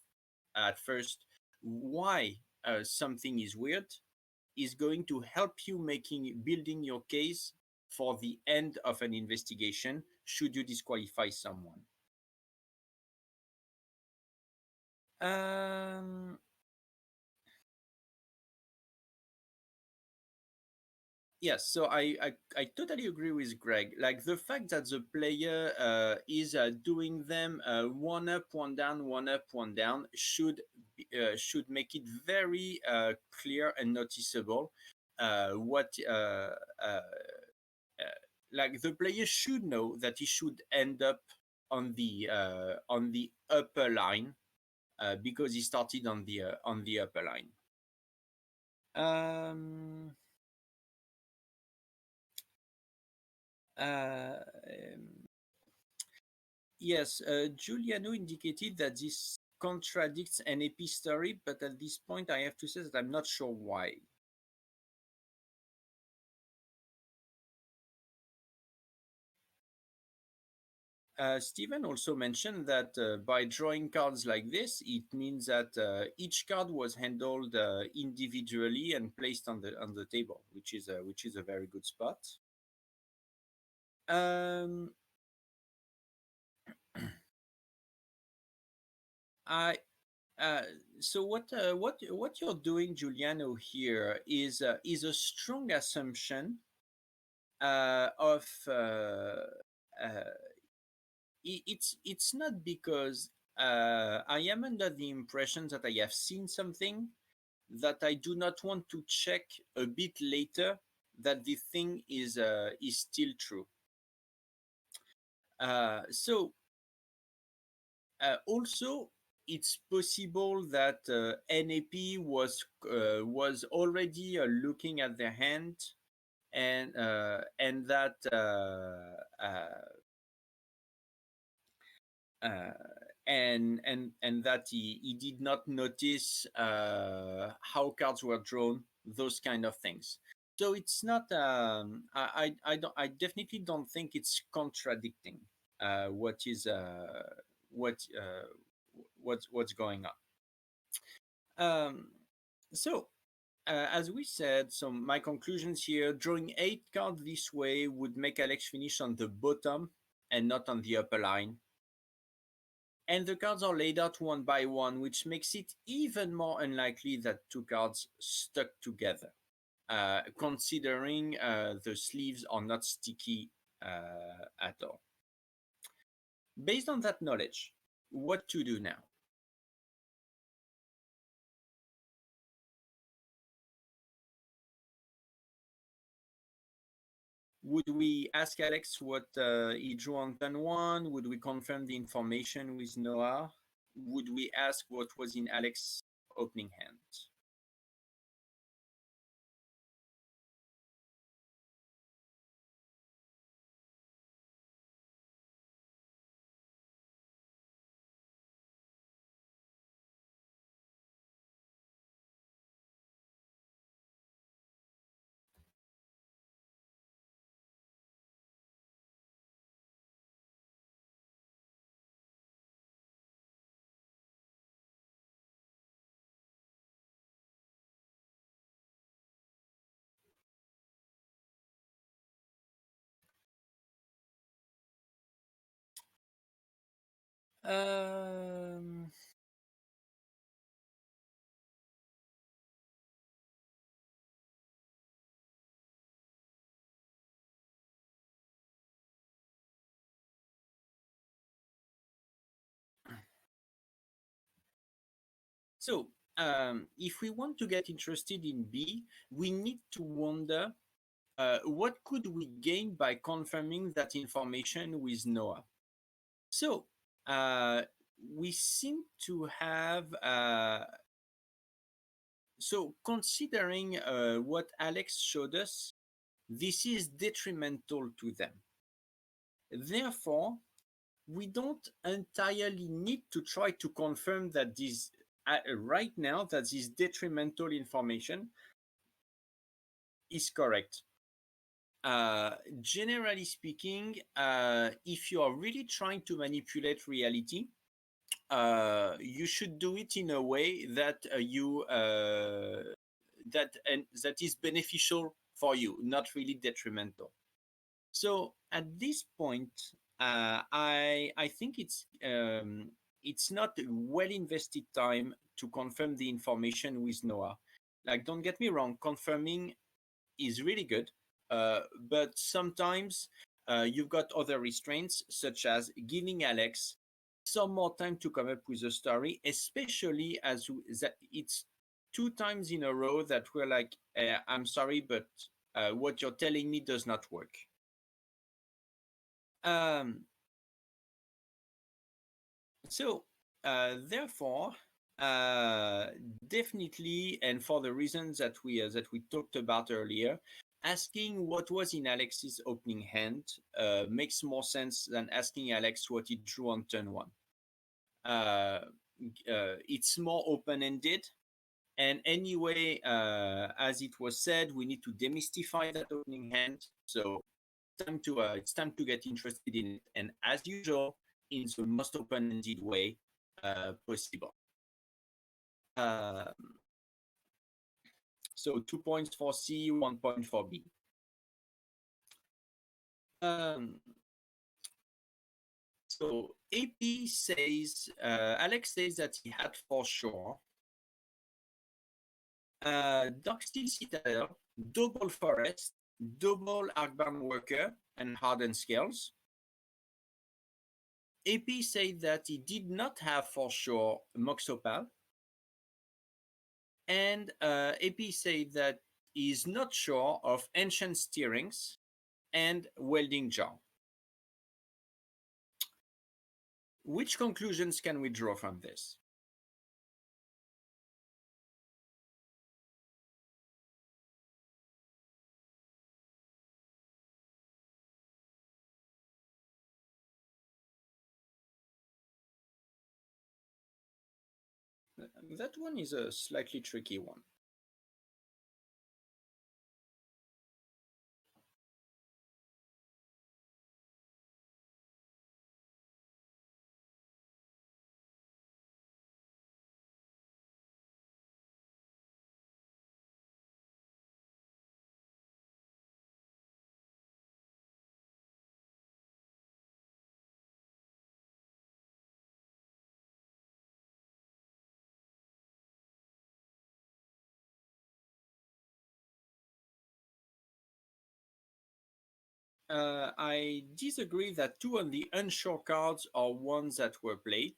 S1: at first why something is weird is going to help you making building your case for the end of an investigation should you disqualify someone. Um, yes, so I totally agree with Greg. Like the fact that the player is doing them one up, one down, one up, one down should make it very clear and noticeable what uh, like the player should know that he should end up on the upper line because he started on the upper line. Um, um, yes, Giuliano indicated that this contradicts an AP story, but at this point I have to say that I'm not sure why. Stephen also mentioned that by drawing cards like this, it means that each card was handled individually and placed on the table, which is a very good spot. Um, I uh, so what you're doing, Giuliano, here is a strong assumption of it's not because I am under the impression that I have seen something that I do not want to check a bit later that the thing is still true. So also, it's possible that NAP was already looking at their hand and that uh, and that he did not notice how cards were drawn, those kind of things. So it's not. I definitely don't think it's contradicting what is what what's going on. Um, so as we said, so my conclusions here: drawing 8 cards this way would make Alex finish on the bottom and not on the upper line. And the cards are laid out one by one, which makes it even more unlikely that 2 cards stuck together, considering the sleeves are not sticky at all. Based on that knowledge, what to do now? Would we ask Alex what he drew on turn 1? Would we confirm the information with Noah? Would we ask what was in Alex's opening hand? Um, So, if we want to get interested in B, we need to wonder what could we gain by confirming that information with Noah. So, we seem to have. So, considering what Alex showed us, this is detrimental to them. Therefore, we don't entirely need to try to confirm that this right now that this detrimental information is correct. Generally speaking, if you are really trying to manipulate reality, you should do it in a way that that is beneficial for you, not really detrimental. So at this point, I think it's not well invested time to confirm the information with Noah. Like, don't get me wrong, confirming is really good, but sometimes you've got other restraints, such as giving Alex some more time to come up with a story, especially as that it's two times in a row that we're like, I'm sorry, but what you're telling me does not work. Um, so, therefore, uh, definitely, and for the reasons that we talked about earlier, asking what was in Alex's opening hand makes more sense than asking Alex what he drew on turn one. Uh, it's more open-ended, and anyway, as it was said, we need to demystify that opening hand. So it's time to get interested in it, and as usual, in the most open-ended way possible. Um, so 2 points for C, 1 point for B. Um, so AP says, Alex says that he had for sure Darksteel Citadel, Double Forest, Double Arcbound Worker, and Hardened Scales. AP said that he did not have for sure Moxopal, and AP said that he is not sure of Ancient Steerings and Welding Jaw. Which conclusions can we draw from this? That one is a slightly tricky one. I disagree that two on the unsure cards are ones that were played.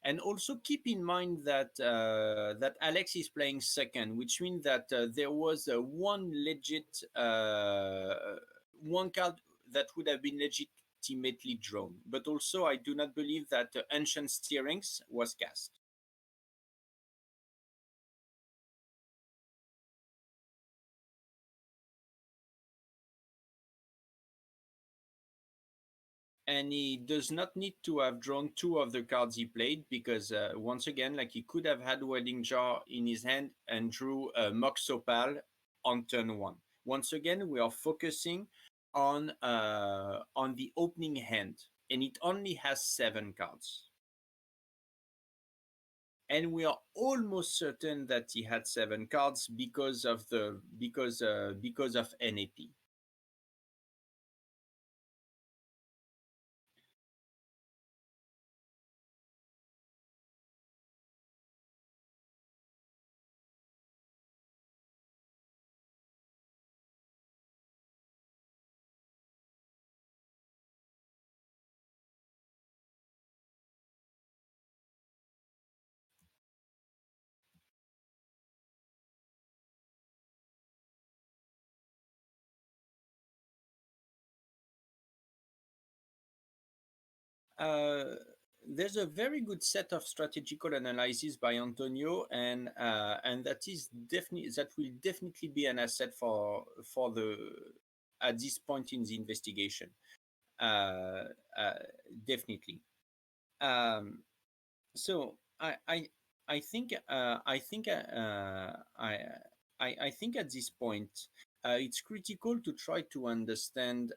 S1: And also keep in mind that that Alex is playing second, which means that there was one legit one card that would have been legitimately drawn. But also, I do not believe that Ancient Steerings was cast. And he does not need to have drawn two of the cards he played because once again, like, he could have had Wedding Jar in his hand and drew Moxopal on turn one. Once again, we are focusing on the opening hand, and it only has 7 cards. And we are almost certain that he had 7 cards because of the because of NAP. Uh, there's a very good set of strategical analysis by Antonio, and that will definitely be an asset for the at this point in the investigation. Uh, uh, Definitely. Um, so I think at this point it's critical to try to understand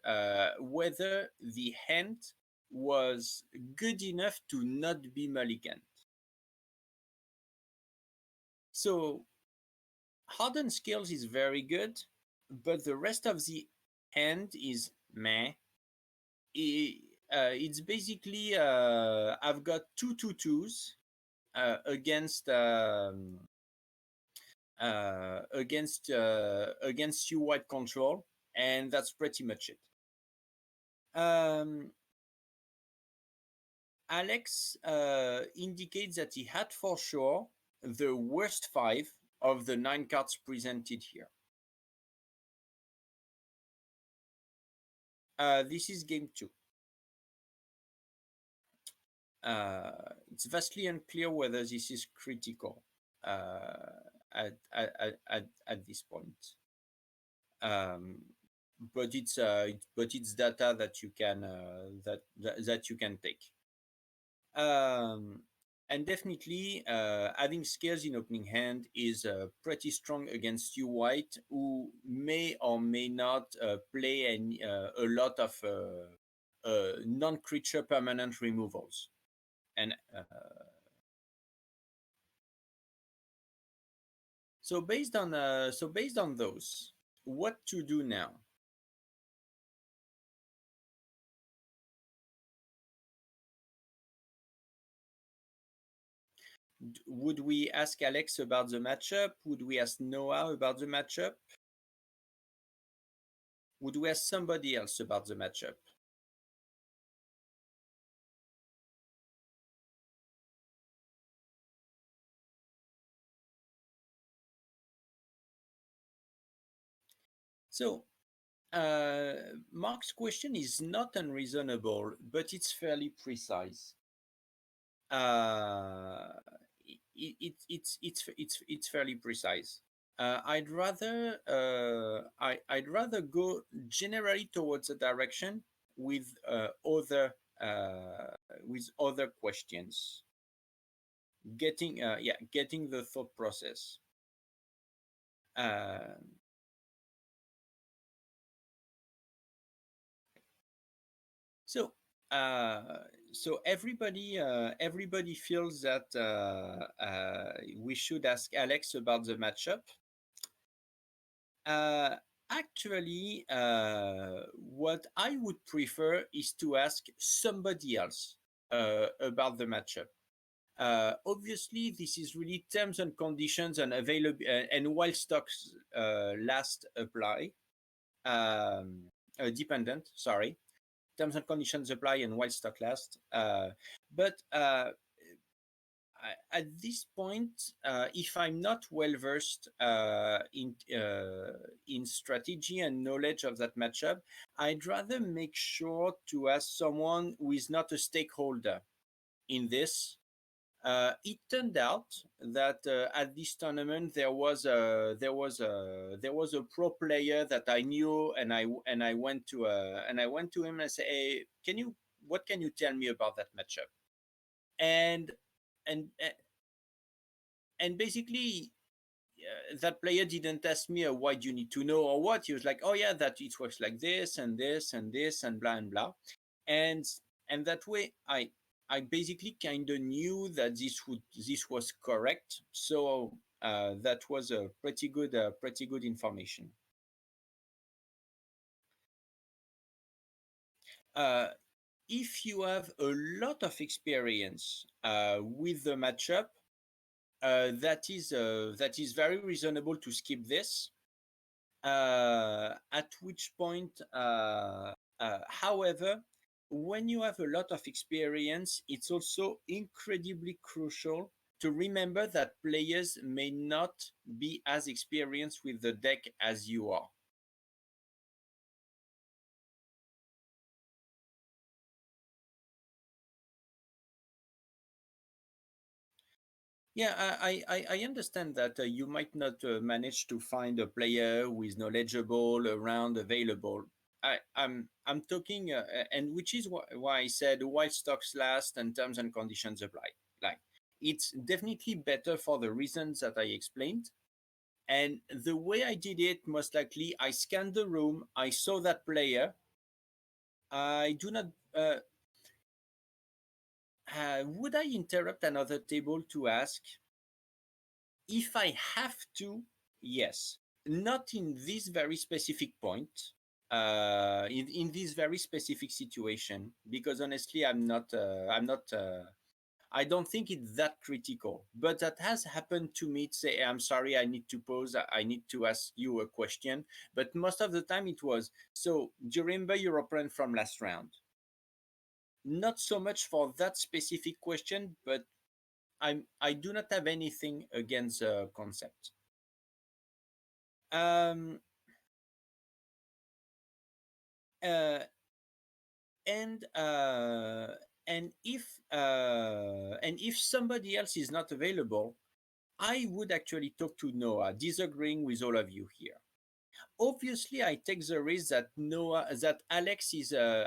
S1: whether the hand was good enough to not be mulligan. So Hardened skills is very good, but the rest of the hand is meh. It's basically I've got two twos against against you white control, and that's pretty much it. Um, Alex indicates that he had for sure the worst five of the nine cards presented here. This is game two. It's vastly unclear whether this is critical at this point. Um, but it's data that you can that you can take. Um, and definitely, having scales in opening hand is pretty strong against you white, who may or may not play a lot of non-creature permanent removals. And so based on those, what to do now? Would we ask Alex about the matchup? Would we ask Noah about the matchup? Would we ask somebody else about the matchup? So, Mark's question is not unreasonable, but it's fairly precise. Uh, it's fairly precise. I'd rather go generally towards a direction with other questions, getting the thought process. Uh, so uh, so everybody feels that we should ask Alex about the matchup. Uh, Actually, what I would prefer is to ask somebody else about the matchup. Obviously, this is really terms and conditions and available and while stocks last apply. Dependent, sorry. Terms and conditions apply and while stock last. But at this point, if I'm not well versed in strategy and knowledge of that matchup, I'd rather make sure to ask someone who is not a stakeholder in this. It turned out that at this tournament there was a pro player that I knew, and I went to him and said, "Hey, what can you tell me about that matchup?" And and and basically that player didn't ask me why do you need to know or what. He was like, oh yeah, that it works like this and this and this and blah and blah. and and that way I basically kind of knew that this was correct. So that was a pretty good information. uh, if you have a lot of experience with the matchup, that is very reasonable to skip this. At which point, however, when you have a lot of experience, it's also incredibly crucial to remember that players may not be as experienced with the deck as you are. Yeah, I understand that you might not manage to find a player who is knowledgeable around available. I'm talking, and which is why I said while stocks last and terms and conditions apply. Like, it's definitely better for the reasons that I explained. And the way I did it, most likely, I scanned the room, I saw that player. I do not. Would I interrupt another table to ask if I have to? Yes, not in this very specific point, in this very specific situation, because honestly, I don't think it's that critical, but that has happened to me. To say, I'm sorry, I need to pause. I need to ask you a question. But most of the time, it was, so. Do you remember your opponent from last round? Not so much for that specific question, but I do not have anything against the concept. Um, uh, and uh, and if somebody else is not available, I would actually talk to Noah, disagreeing with all of you here. Obviously, I take the risk that Alex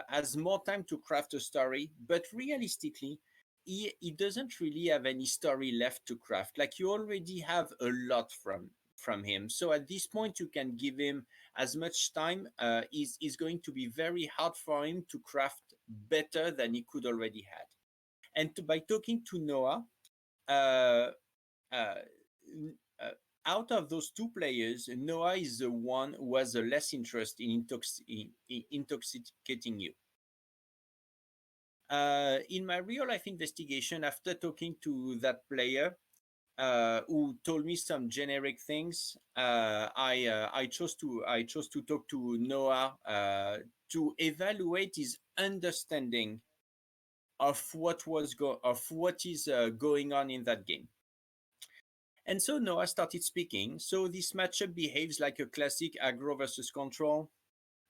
S1: has more time to craft a story, but realistically, he doesn't really have any story left to craft. Like, you already have a lot from him. So at this point, you can give him as much time. Is going to be very hard for him to craft better than he could already had. And by talking to Noah, uh, uh, uh, out of those two players, Noah is the one who has the less interest in intoxicating you. In my real life investigation, after talking to that player who told me some generic things, I chose to talk to Noah to evaluate his understanding of what is going on in that game. And so Noah started speaking. So this matchup behaves like a classic aggro versus control.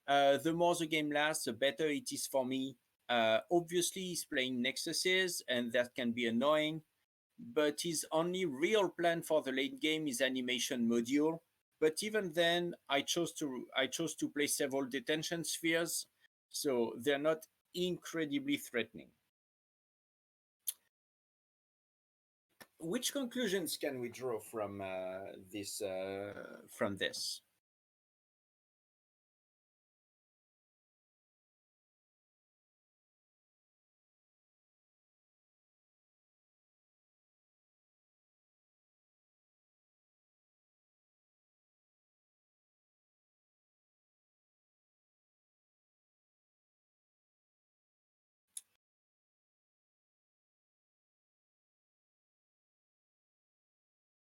S1: The more the game lasts, the better it is for me. Obviously, he's playing Nexuses, and that can be annoying. But his only real plan for the late game is animation module. But even then, I chose to play several detention spheres, so they're not incredibly threatening. Which conclusions can we draw from this?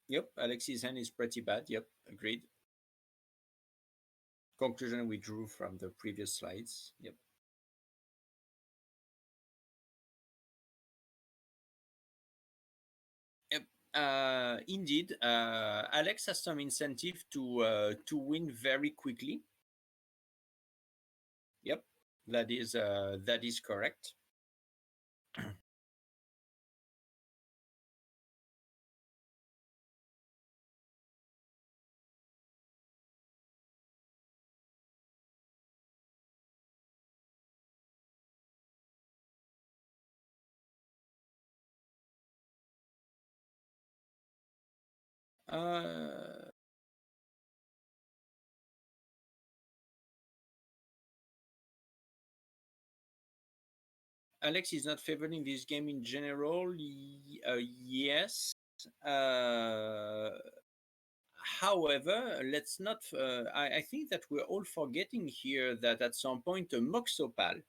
S1: Yep, Alexis' hand is pretty bad. Yep, agreed. Conclusion we drew from the previous slides. Yep. Yep. Indeed, Alex has some incentive to win very quickly. Yep, that is correct. Uh, Alex is not favoring this game in general. Yes. Uh, However, let's not. I think that we're all forgetting here that at some point a Moxopal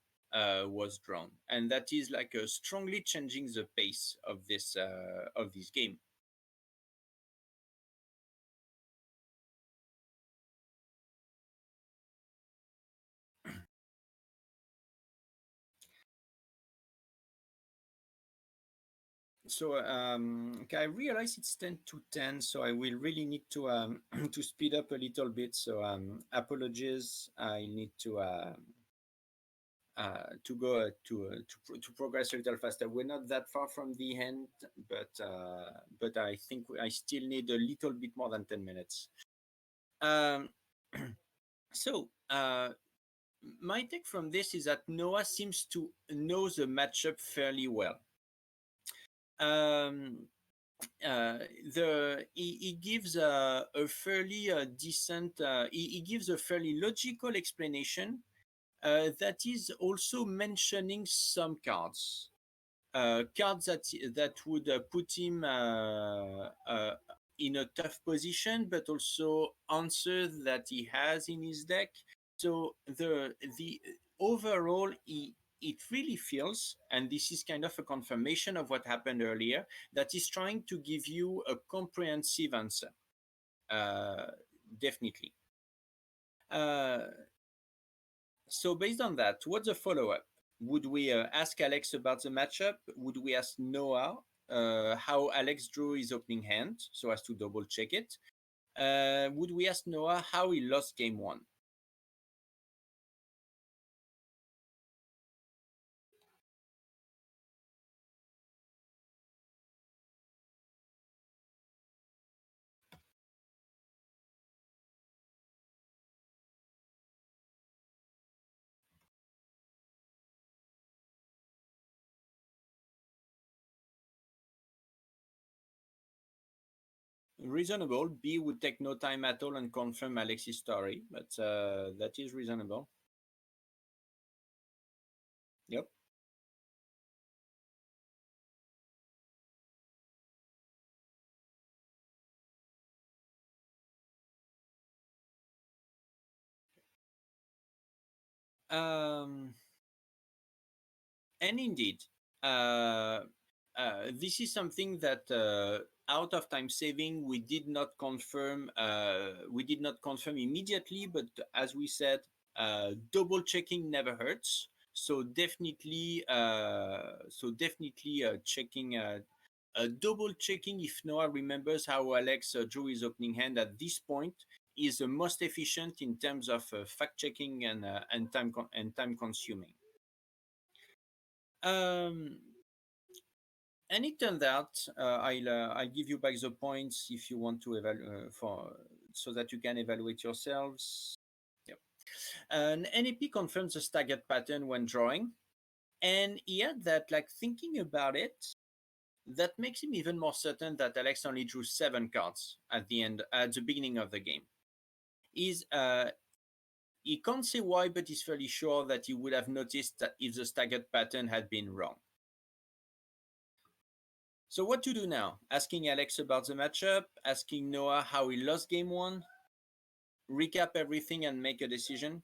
S1: was drawn, and that is like strongly changing the pace of this game. So okay, I realize it's 10 to 10, so I will really need to to speed up a little bit. So apologies. I need to go to progress a little faster. We're not that far from the end, but I think I still need a little bit more than 10 minutes. Um, so my take from this is that Noah seems to know the matchup fairly well. Um, he gives a fairly decent. He gives a fairly logical explanation that is also mentioning some cards. cards that would put him in a tough position, but also answers that he has in his deck. So the overall, it really feels, and this is kind of a confirmation of what happened earlier, that he's trying to give you a comprehensive answer. Uh, Definitely. Uh, So based on that, what's the follow-up? Would we ask Alex about the matchup? Would we ask Noah how Alex drew his opening hand so as to double check it? Would we ask Noah how he lost game one? Reasonable. B would take no time at all and confirm Alex's story, but that is reasonable. Yep. Um, and indeed, uh, this is something that out of time saving we did not confirm. We did not confirm immediately, but as we said, double checking never hurts. So definitely, checking. Double checking if Noah remembers how Alex drew his opening hand at this point is the most efficient in terms of fact checking and time consuming. Um, and it turned out, I'll give you back the points if you want to evaluate for so that you can evaluate yourselves. Yep. An NAP confirms the staggered pattern when drawing, and he had that like thinking about it. That makes him even more certain that Alex only drew 7 cards at the beginning of the game. Is He can't say why, but he's fairly sure that he would have noticed that if the staggered pattern had been wrong. So what to do now? Asking Alex about the matchup, asking Noah how he lost game one, recap everything and make a decision.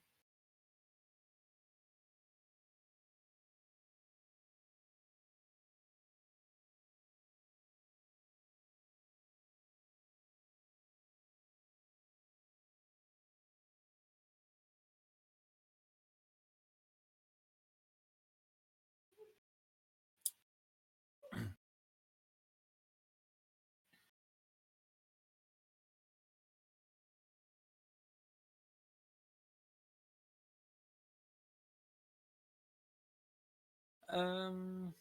S1: Um,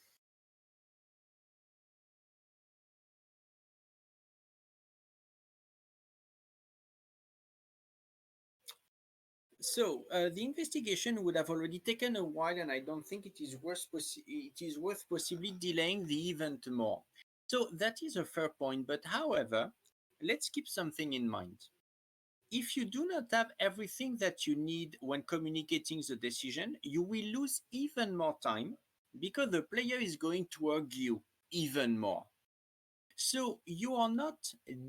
S1: the investigation would have already taken a while, and I don't think it is worth possibly delaying the event more. So that is a fair point, but however, let's keep something in mind. If you do not have everything that you need when communicating the decision, you will lose even more time because the player is going to argue even more. So you are not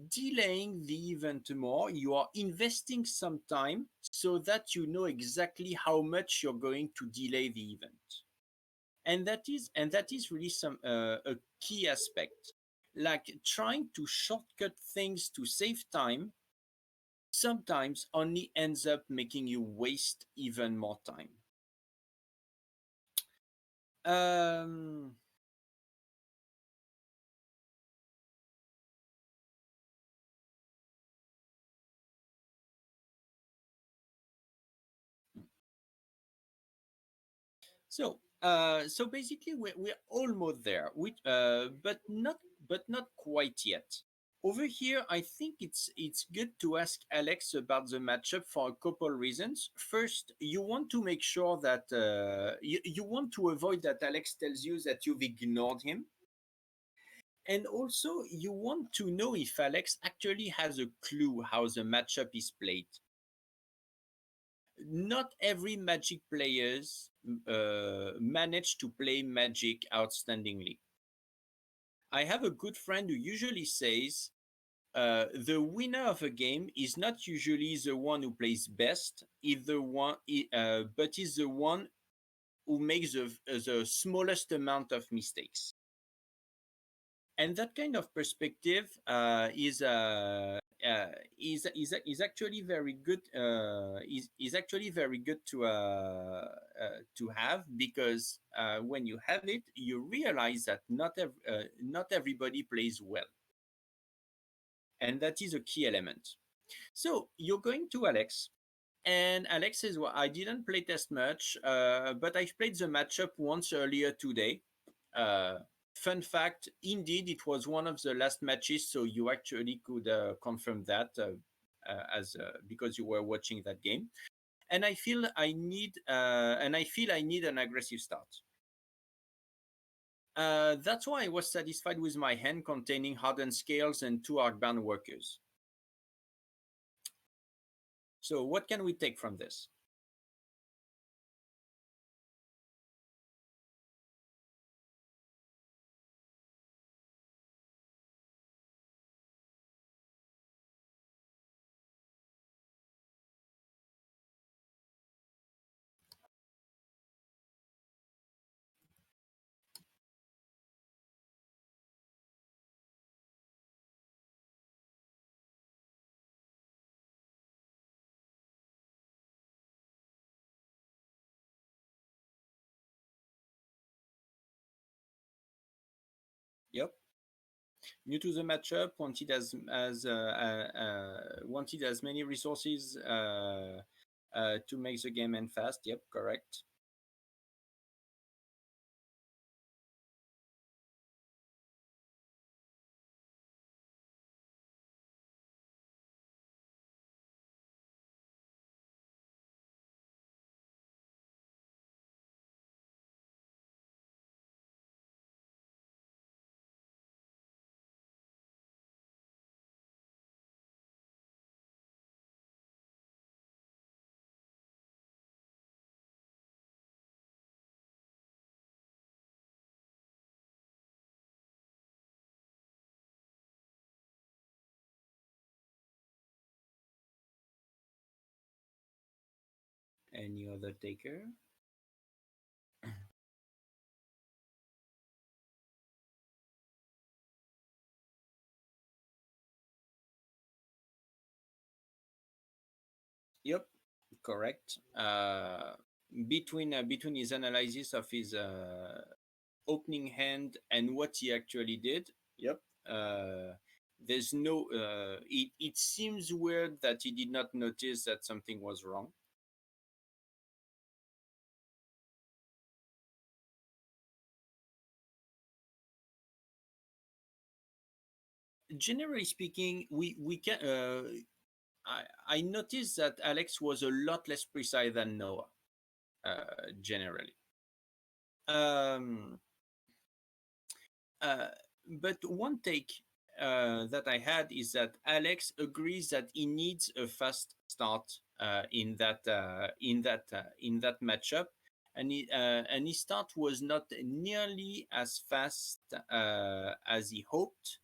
S1: delaying the event more, you are investing some time so that you know exactly how much you're going to delay the event. And that is really a key aspect. Like trying to shortcut things to save time sometimes only ends up making you waste even more time. Um, so basically, we're almost there, but not quite yet. Over here, I think it's good to ask Alex about the matchup for a couple reasons. First, you want to make sure that you want to avoid that Alex tells you that you've ignored him. And also, you want to know if Alex actually has a clue how the matchup is played. Not every Magic players manage to play Magic outstandingly. I have a good friend who usually says the winner of a game is not usually the one who plays best, but is the one who makes the smallest amount of mistakes. And that kind of perspective is actually very good. Is actually very good to have, because when you have it, you realize that not everybody plays well, and that is a key element. So you're going to Alex, and Alex says, "Well, I didn't play test much, but I've played the matchup once earlier today." Uh, Fun fact: indeed, it was one of the last matches, so you actually could confirm that as because you were watching that game. And I feel I need an aggressive start. That's why I was satisfied with my hand containing hardened scales and two arcbound workers. So, what can we take from this? Yep. New to the matchup, wanted as many resources to make the game end fast. Yep, correct. Any other taker? Yep, correct. Between his analysis of his opening hand and what he actually did, yep. There's no. It seems weird that he did not notice that something was wrong. Generally speaking, we can. I noticed that Alex was a lot less precise than Noah. Generally. Um, Uh, but one take that I had is that Alex agrees that he needs a fast start in that matchup, and his start was not nearly as fast as he hoped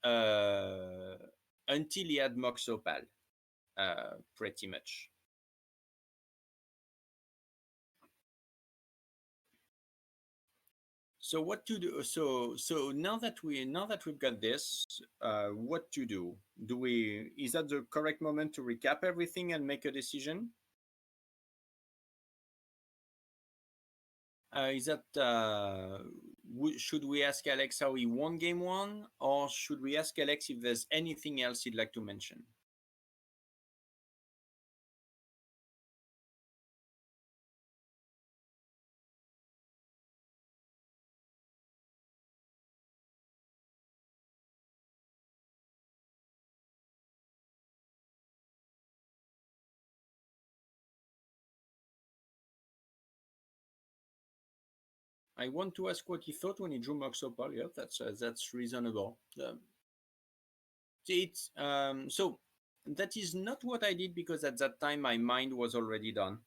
S1: uh, until he had Moxopal, pretty much. So what to do? So now that we've got this, what to do? Do we? Is that the correct moment to recap everything and make a decision? Is that should we ask Alex how he won game one, or should we ask Alex if there's anything else he'd like to mention? I want to ask what he thought when he drew Moxopal. Yeah, that's reasonable. It's so that is not what I did, because at that time my mind was already done.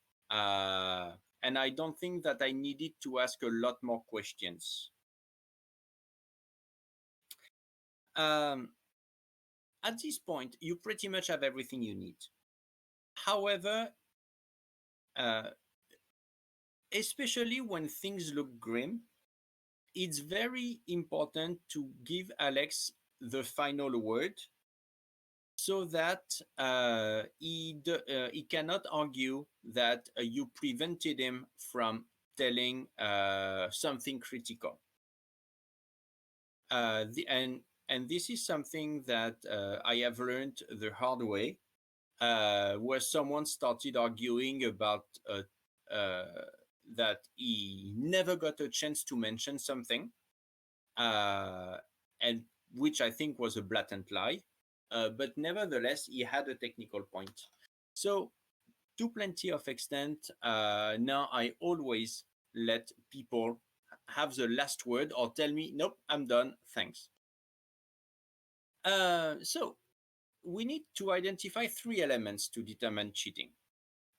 S1: and I don't think that I needed to ask a lot more questions. Um, at this point, you pretty much have everything you need. However, uh, especially when things look grim, it's very important to give Alex the final word so that he cannot argue that you prevented him from telling something critical. And this is something that I have learned the hard way, where someone started arguing about that he never got a chance to mention something, uh, and which I think was a blatant lie. But nevertheless, he had a technical point. So, to plenty of extent, now I always let people have the last word or tell me, nope, I'm done, thanks. So, we need to identify three elements to determine cheating.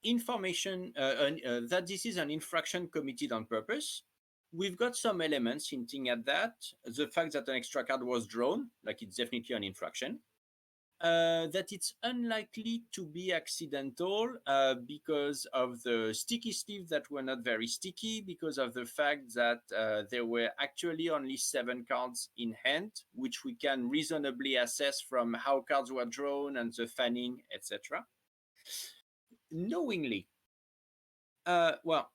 S1: Information that this is an infraction committed on purpose. We've got some elements hinting at that. The fact that an extra card was drawn, like it's definitely an infraction. That it's unlikely to be accidental because of the sticky sleeves that were not very sticky, because of the fact that there were actually only 7 cards in hand, which we can reasonably assess from how cards were drawn and the fanning, etc. Knowingly, well,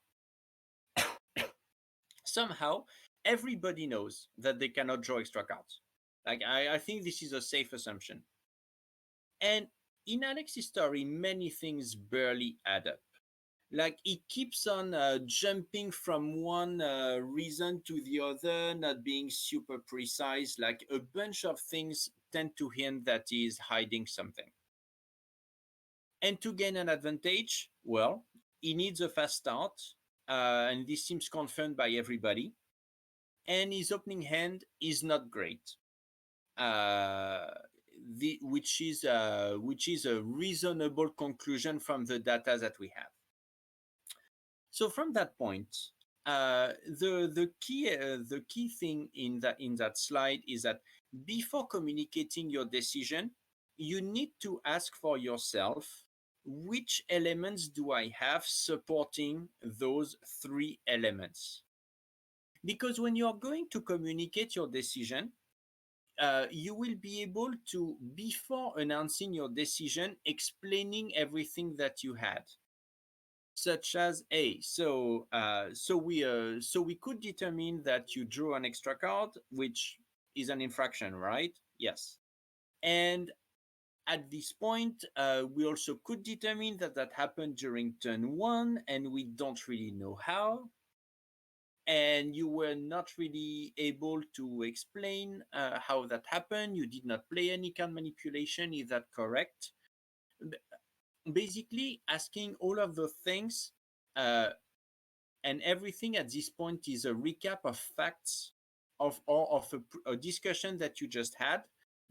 S1: somehow everybody knows that they cannot draw extra cards. Like I think this is a safe assumption. And in Alex's story, many things barely add up. Like he keeps on jumping from one reason to the other, not being super precise. Like a bunch of things tend to hint that he is hiding something. And to gain an advantage, well, he needs a fast start, and this seems confirmed by everybody. And his opening hand is not great. Which is a reasonable conclusion from the data that we have. So from that point, the key thing in that slide is that before communicating your decision, you need to ask for yourself, which elements do I have supporting those three elements? Because when you are going to communicate your decision, you will be able to, before announcing your decision, explaining everything that you had, such as, hey, so we could determine that you drew an extra card, which is an infraction, right? Yes. And at this point, we also could determine that that happened during turn one, and we don't really know how. And you were not really able to explain how that happened. You did not play any card manipulation. Is that correct? Basically, asking all of the things uh, and everything at this point is a recap of facts of a discussion that you just had,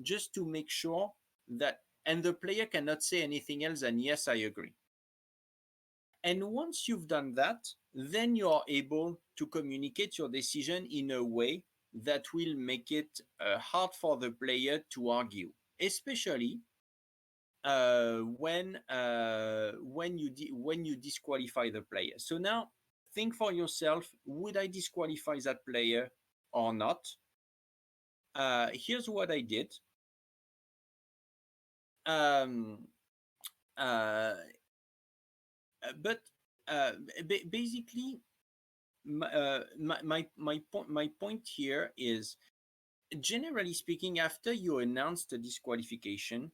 S1: just to make sure that, and the player cannot say anything else than yes, I agree. And once you've done that, then you are able to communicate your decision in a way that will make it hard for the player to argue, especially when you disqualify the player. So now think for yourself: would I disqualify that player or not? Here's what I did. Um, uh, but basically, my point here is, generally speaking, after you announce the disqualification,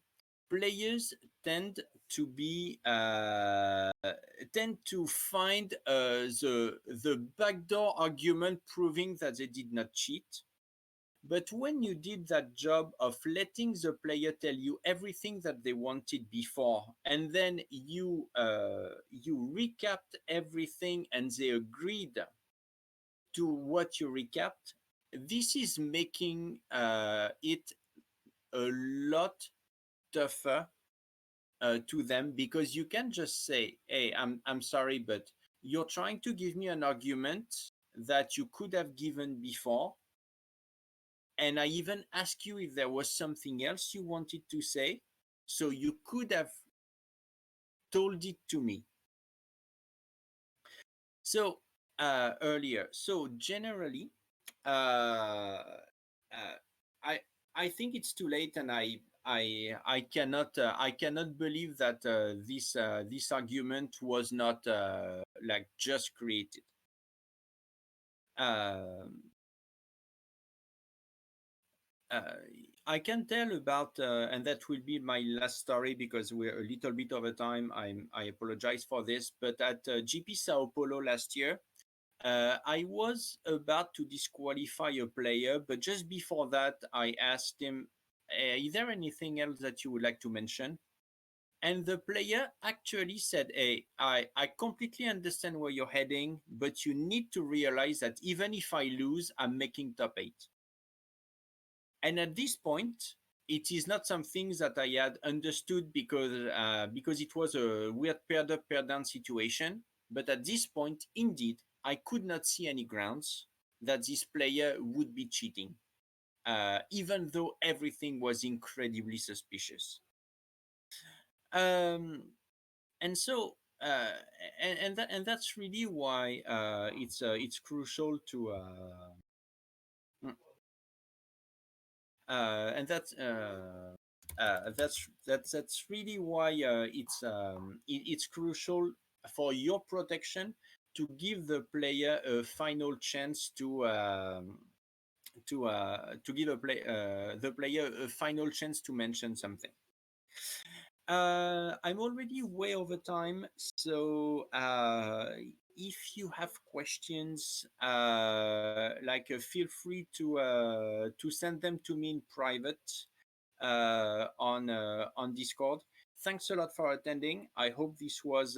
S1: players tend to find the backdoor argument proving that they did not cheat. But when you did that job of letting the player tell you everything that they wanted before, and then you recapped everything and they agreed to what you recapped, this is making it a lot tougher to them, because you can just say, hey, I'm sorry, but You're trying to give me an argument that you could have given before, and I even asked you if there was something else you wanted to say, so you could have told it to me. So earlier, so generally, uh, uh, I I think it's too late, and I cannot believe that this argument was not like just created. Um uh, I can tell about, and that will be my last story because we're a little bit over time. I apologize for this, but at GP Sao Paulo last year, I was about to disqualify a player, but just before that, I asked him, "Is there anything else that you would like to mention?" And the player actually said, "Hey, I completely understand where you're heading, but you need to realize that even if I lose, I'm making top eight." And at this point, it is not something that I had understood because it was a weird paired up, paired down situation. But at this point, indeed, I could not see any grounds that this player would be cheating, even though everything was incredibly suspicious. Um, and so, and that's really why it's crucial to and that's really why it's crucial for your protection to give the player a final chance to give the player a final chance to mention something. I'm already way over time, so if you have questions, feel free to send them to me in private on Discord. Thanks a lot for attending. I hope this was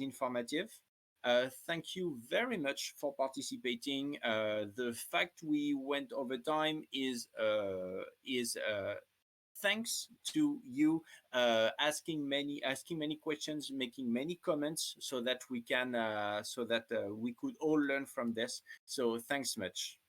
S1: informative. Thank you very much for participating. The fact we went over time is thanks to you asking many questions, making many comments, so that we could all learn from this. So thanks much.